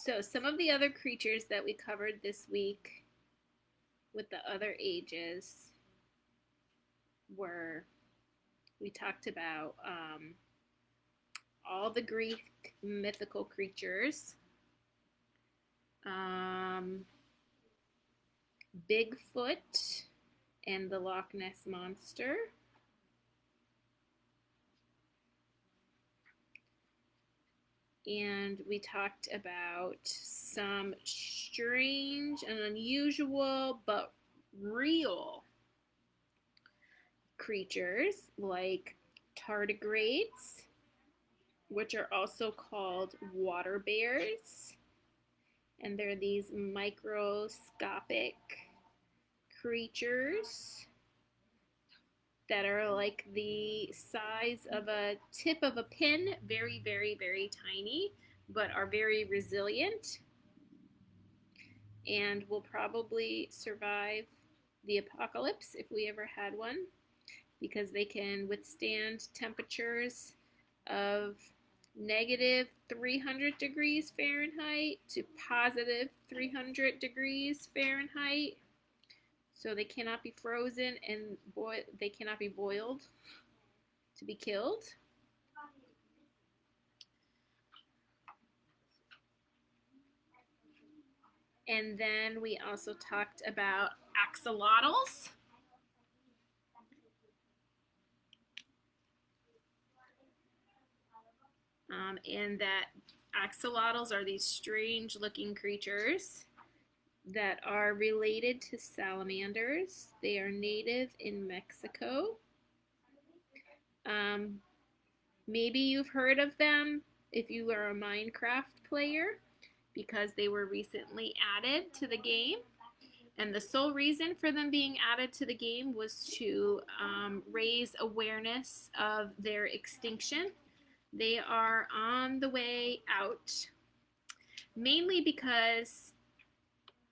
So some of the other creatures that we covered this week with the other ages were, we talked about all the Greek mythical creatures, Bigfoot and the Loch Ness Monster, and we talked about some strange and unusual but real creatures like tardigrades, which are also called water bears, and they're these microscopic creatures that are like the size of a tip of a pin, very, very, very tiny, but are very resilient and will probably survive the apocalypse if we ever had one, because they can withstand temperatures of negative 300 degrees Fahrenheit to positive 300 degrees Fahrenheit. So they cannot be frozen and they cannot be boiled to be killed. And then we also talked about axolotls. And that axolotls are these strange looking creatures that are related to salamanders. They are native in Mexico. Maybe you've heard of them if you are a Minecraft player, because they were recently added to the game. And the sole reason for them being added to the game was to raise awareness of their extinction. They are on the way out, mainly because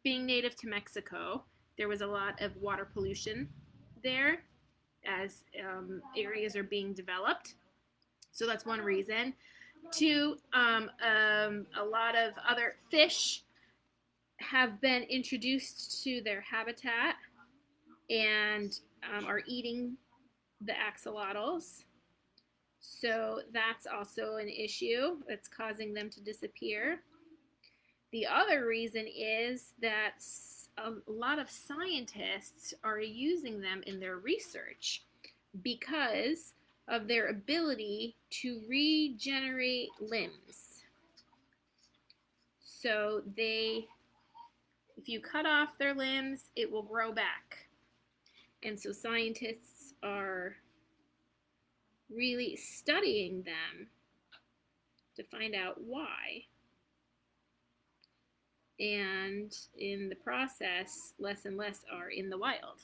being native to Mexico, there was a lot of water pollution there as areas are being developed. So that's one reason. Two, a lot of other fish have been introduced to their habitat and are eating the axolotls. So that's also an issue that's causing them to disappear. The other reason is that a lot of scientists are using them in their research because of their ability to regenerate limbs. So if you cut off their limbs, it will grow back. And so scientists are really studying them to find out why. And in the process, less and less are in the wild.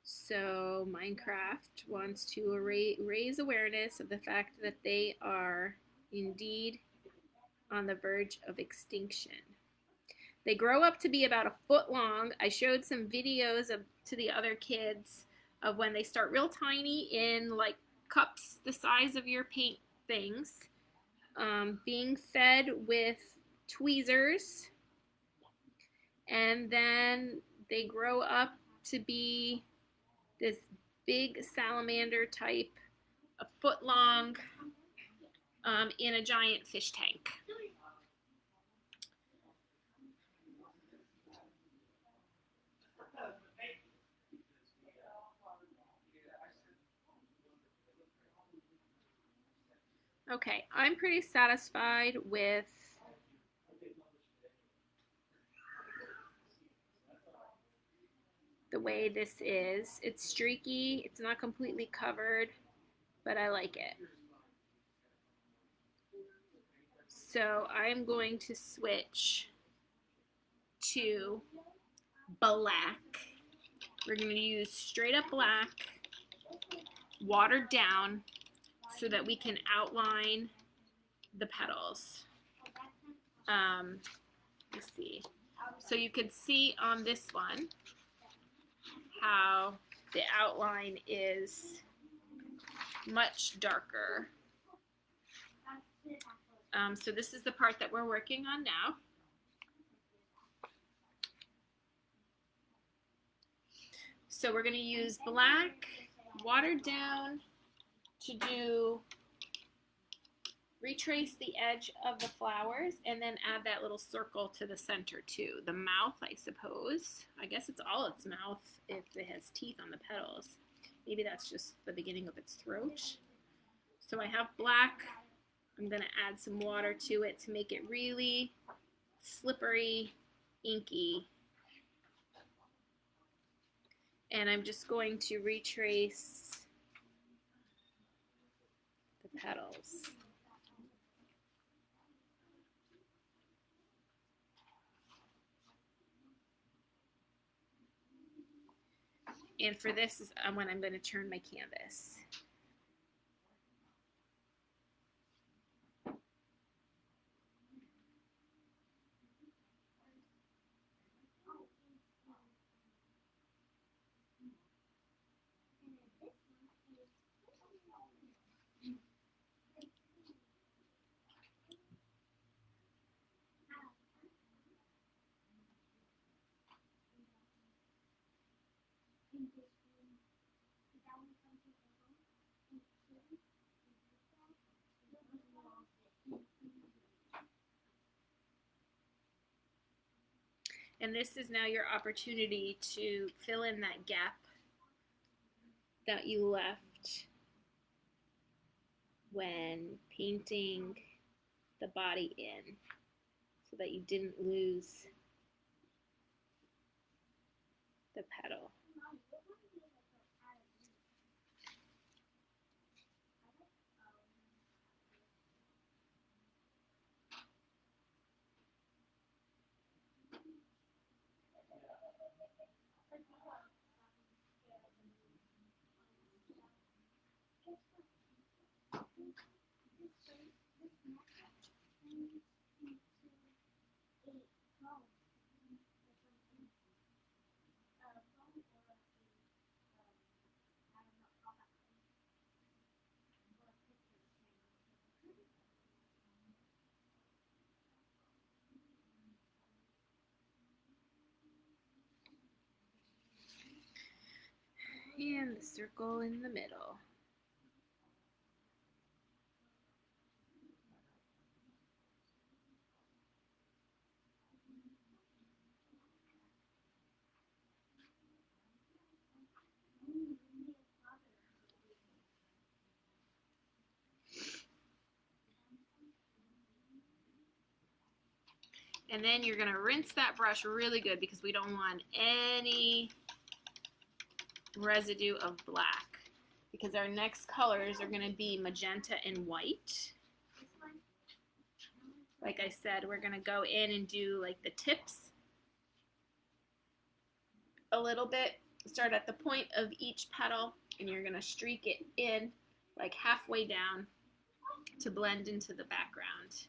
So Minecraft wants to raise awareness of the fact that they are indeed on the verge of extinction. They grow up to be about a foot long. I showed some videos to the other kids of when they start real tiny in like cups the size of your paint things, being fed with tweezers, and then they grow up to be this big salamander type, a foot long, in a giant fish tank. Okay, I'm pretty satisfied with the way this is. It's streaky, it's not completely covered, but I like it. So I'm going to switch to black. We're going to use straight up black, watered down, so that we can outline the petals. Let's see. So you can see on this one how the outline is much darker. So this is the part that we're working on now. So we're going to use black, watered down, to retrace the edge of the flowers and then add that little circle to the center too. The mouth, I suppose. I guess it's all its mouth if it has teeth on the petals. Maybe that's just the beginning of its throat. So I have black. I'm going to add some water to it to make it really slippery, inky. And I'm just going to retrace the petals. And for this is when I'm going to turn my canvas. And this is now your opportunity to fill in that gap that you left when painting the body in, so that you didn't lose the petal. And the circle in the middle. And then you're going to rinse that brush really good because we don't want any residue of black, because our next colors are going to be magenta and white. Like I said, we're going to go in and do like the tips a little bit. Start at the point of each petal and you're going to streak it in like halfway down to blend into the background.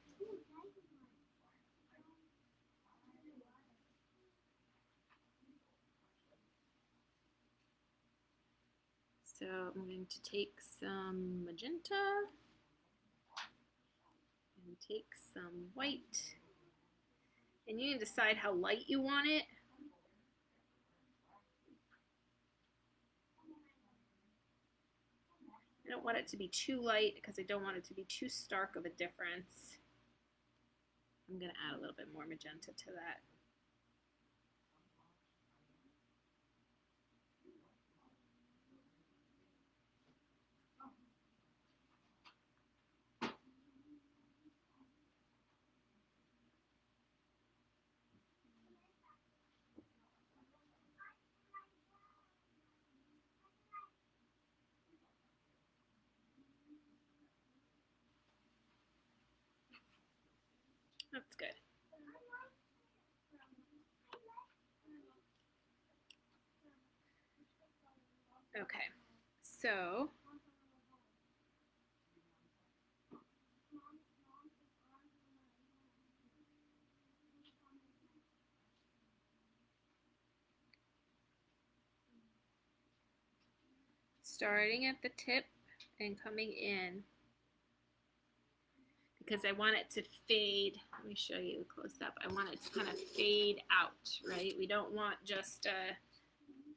So I'm going to take some magenta and take some white. And you can decide how light you want it. I don't want it to be too light because I don't want it to be too stark of a difference. I'm going to add a little bit more magenta to that. That's good. Okay, so starting at the tip and coming in, because I want it to fade. Let me show you close up. I want it to kind of fade out, right? We don't want just a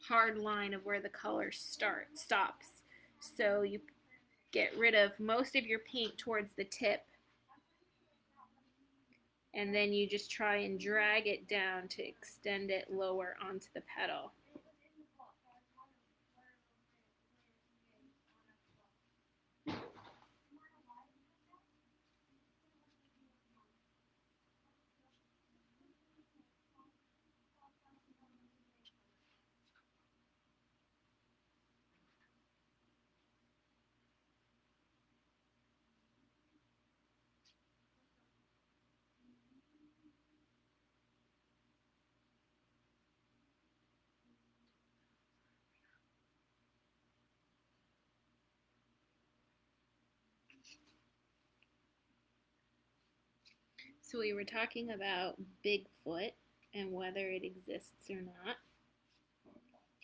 hard line of where the color stops. So you get rid of most of your paint towards the tip, and then you just try and drag it down to extend it lower onto the petal. So we were talking about Bigfoot and whether it exists or not,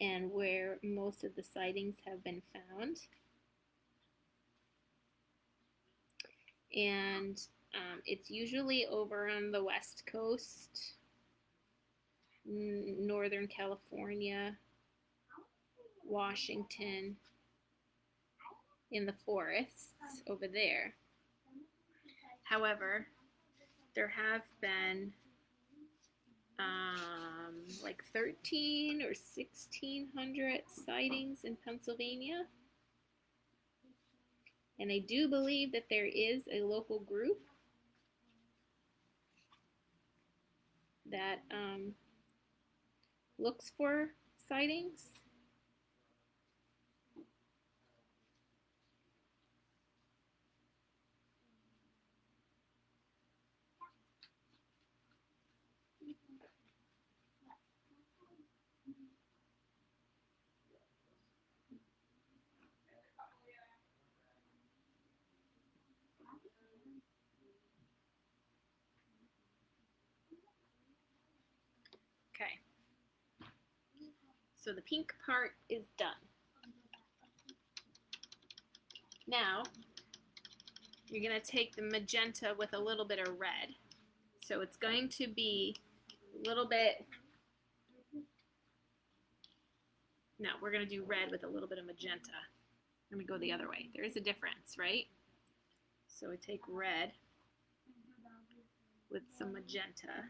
and where most of the sightings have been found. And it's usually over on the West Coast, Northern California, Washington, in the forests over there. However, there have been like 13 or 1,600 sightings in Pennsylvania. And I do believe that there is a local group that looks for sightings. Okay, so the pink part is done. Now, you're going to take the magenta with a little bit of red. So it's going to be a little bit, no, we're going to do red with a little bit of magenta. Let me go the other way. There is a difference, right? So we take red with some magenta.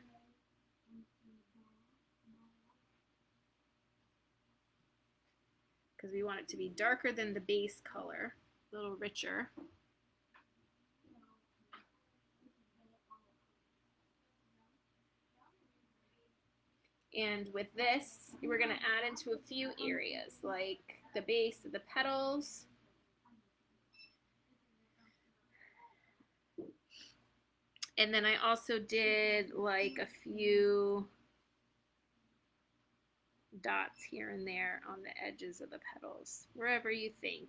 Because we want it to be darker than the base color, a little richer. And with this, we're going to add into a few areas, like the base of the petals, and then I also did like a few dots here and there on the edges of the petals, wherever you think.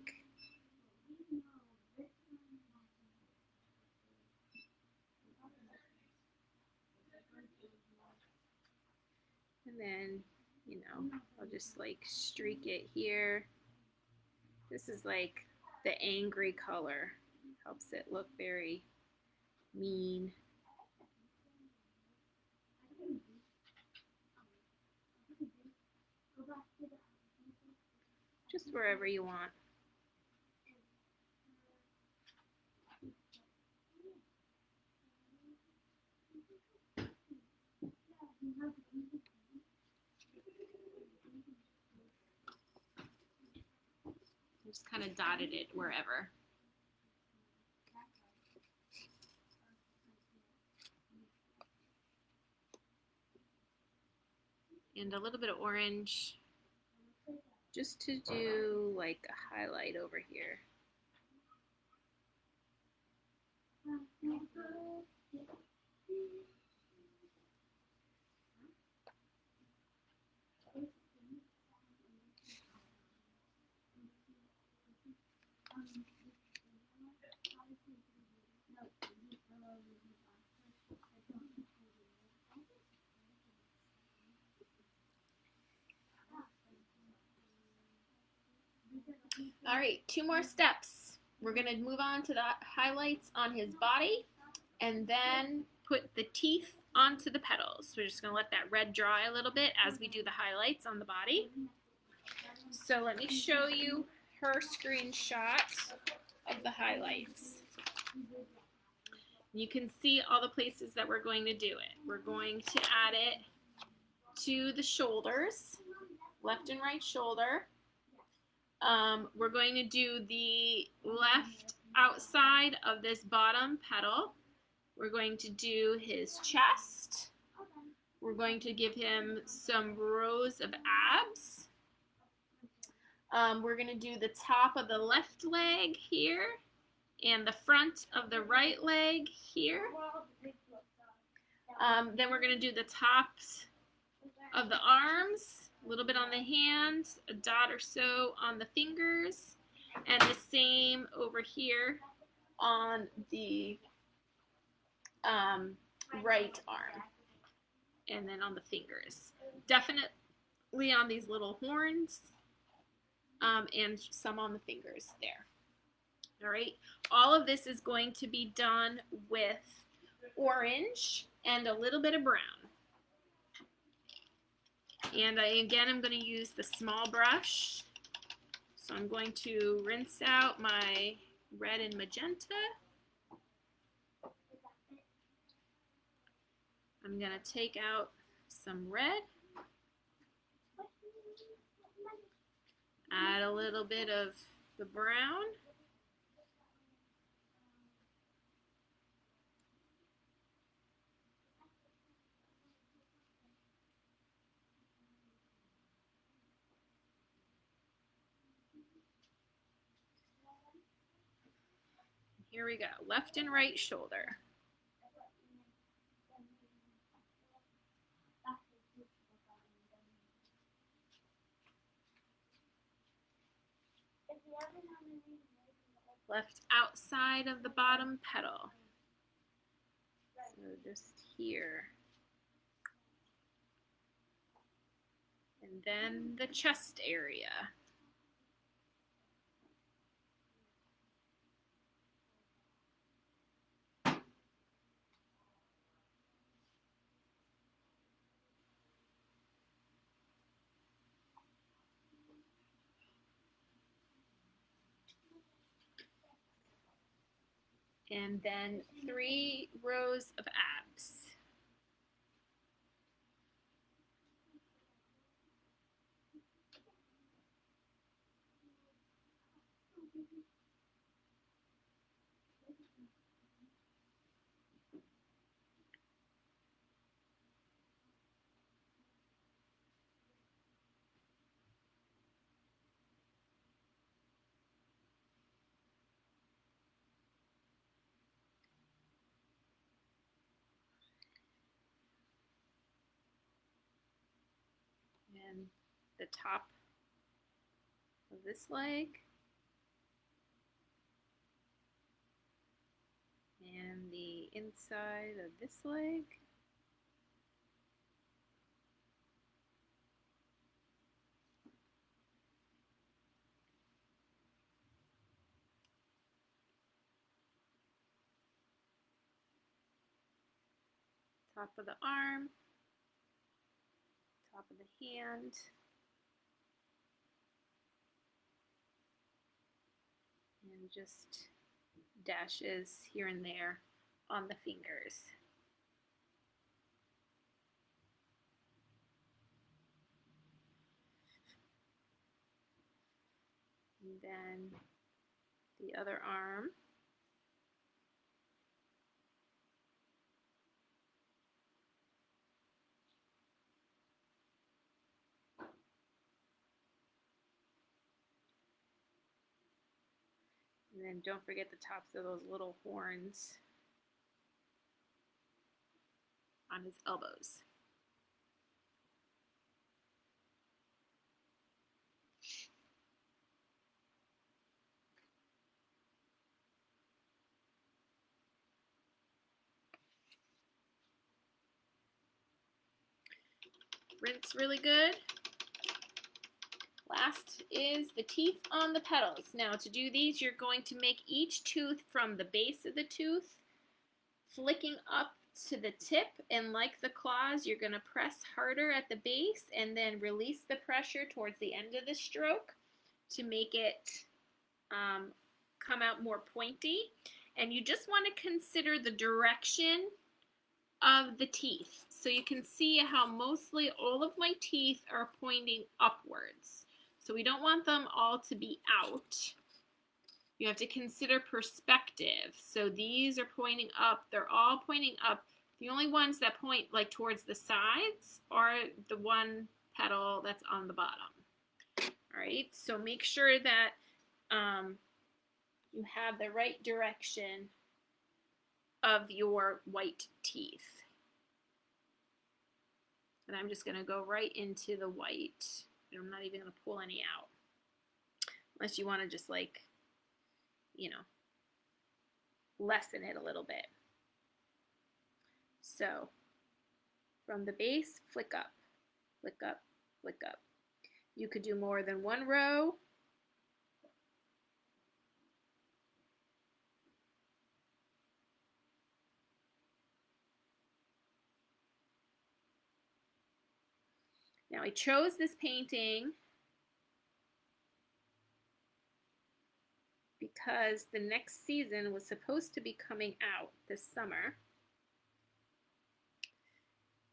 And then, you know, I'll just like streak it here. This is like the angry color. Helps it look very mean. Just wherever you want. Just kind of dotted it wherever. And a little bit of orange just to do like a highlight over here. All right, 2 more steps. We're going to move on to the highlights on his body. and then put the teeth onto the petals. We're just going to let that red dry a little bit as we do the highlights on the body. So let me show you her screenshot of the highlights. You can see all the places that we're going to do it. We're going to add it to the shoulders, left and right shoulder. We're going to do the left outside of this bottom petal. We're going to do his chest. We're going to give him some rows of abs. We're going to do the top of the left leg here and the front of the right leg here. Then we're going to do the tops of the arms, a little bit on the hands, a dot or so on the fingers, and the same over here on the right arm, and then on the fingers. Definitely on these little horns, and some on the fingers there. All right, all of this is going to be done with orange and a little bit of brown. And again, I'm going to use the small brush. So I'm going to rinse out my red and magenta. I'm going to take out some red. Add a little bit of the brown. Here we go, left and right shoulder. Left outside of the bottom petal. So just here. And then the chest area. And then 3 rows of abs. And the top of this leg. And the inside of this leg. Top of the arm. Top of the hand. And just dashes here and there on the fingers. And then the other arm. And then don't forget the tops of those little horns on his elbows. Rinse really good. Last is the teeth on the petals. Now to do these, you're going to make each tooth from the base of the tooth flicking up to the tip, and like the claws, you're going to press harder at the base and then release the pressure towards the end of the stroke to make it come out more pointy. And you just want to consider the direction of the teeth. So you can see how mostly all of my teeth are pointing upwards. So we don't want them all to be out. You have to consider perspective. So these are pointing up. They're all pointing up. The only ones that point like towards the sides are the one petal that's on the bottom. All right, so make sure that you have the right direction of your white teeth. And I'm just going to go right into the white. I'm not even going to pull any out. Unless you want to just like, you know, lessen it a little bit. So from the base, flick up, flick up, flick up. You could do more than one row. Now I chose this painting because the next season was supposed to be coming out this summer.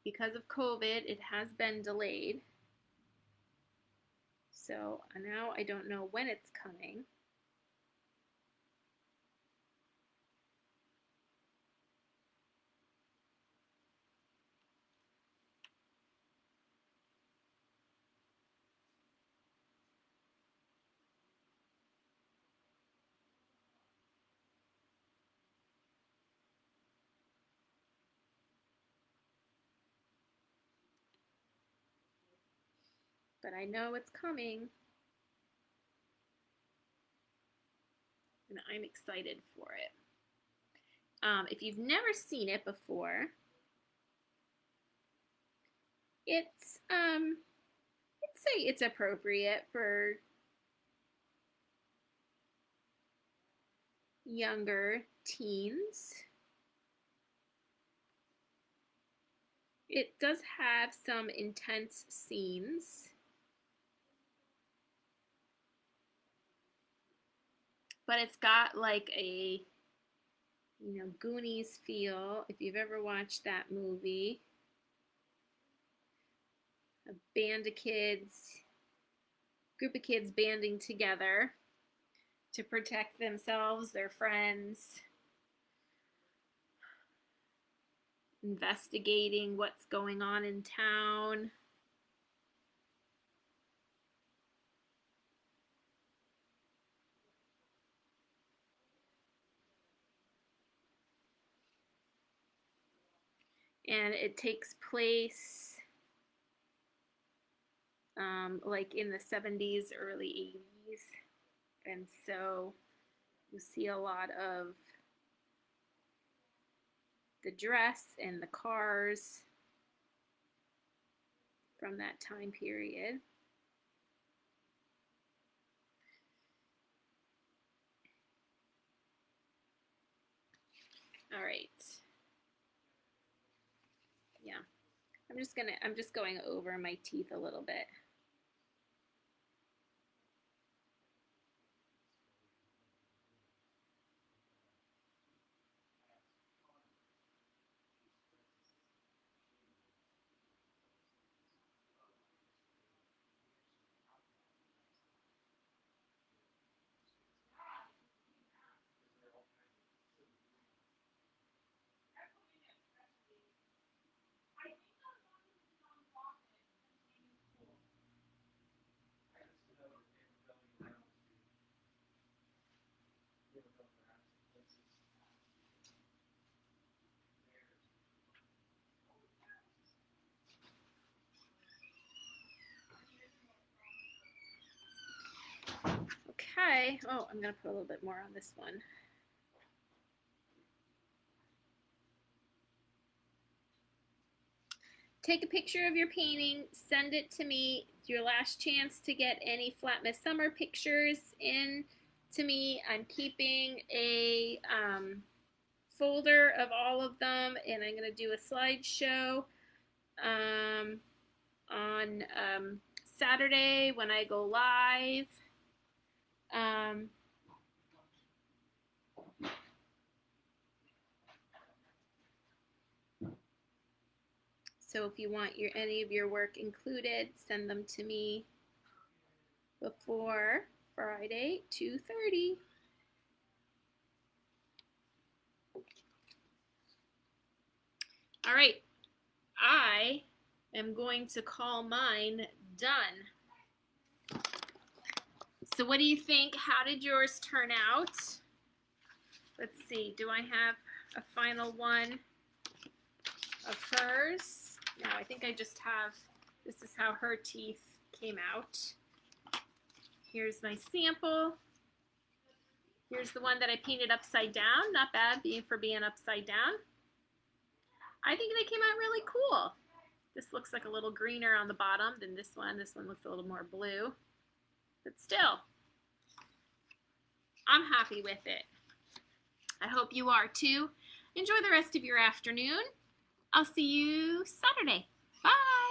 Because of COVID, it has been delayed. So now I don't know when it's coming. But I know it's coming. And I'm excited for it. If you've never seen it before, it's let's say it's appropriate for younger teens. It does have some intense scenes, but it's got like a, you know, Goonies feel, if you've ever watched that movie. A band of kids, group of kids banding together to protect themselves, their friends, investigating what's going on in town. And it takes place like in the 70s, early 80s. And so you see a lot of the dress and the cars from that time period. All right. Yeah. I'm just going over my teeth a little bit. Okay. Oh, I'm going to put a little bit more on this one. Take a picture of your painting, send it to me. It's your last chance to get any Flat Miss Summer pictures in to me. I'm keeping a folder of all of them, and I'm going to do a slideshow on Saturday when I go live. So if you want any of your work included, send them to me before Friday, 2:30. All right, I am going to call mine done. So what do you think? How did yours turn out? Let's see, do I have a final one of hers? No, I think I just have, this is how her teeth came out. Here's my sample. Here's the one that I painted upside down. Not bad for being upside down. I think they came out really cool. This looks like a little greener on the bottom than this one. This one looks a little more blue. But still, I'm happy with it. I hope you are too. Enjoy the rest of your afternoon. I'll see you Saturday. Bye.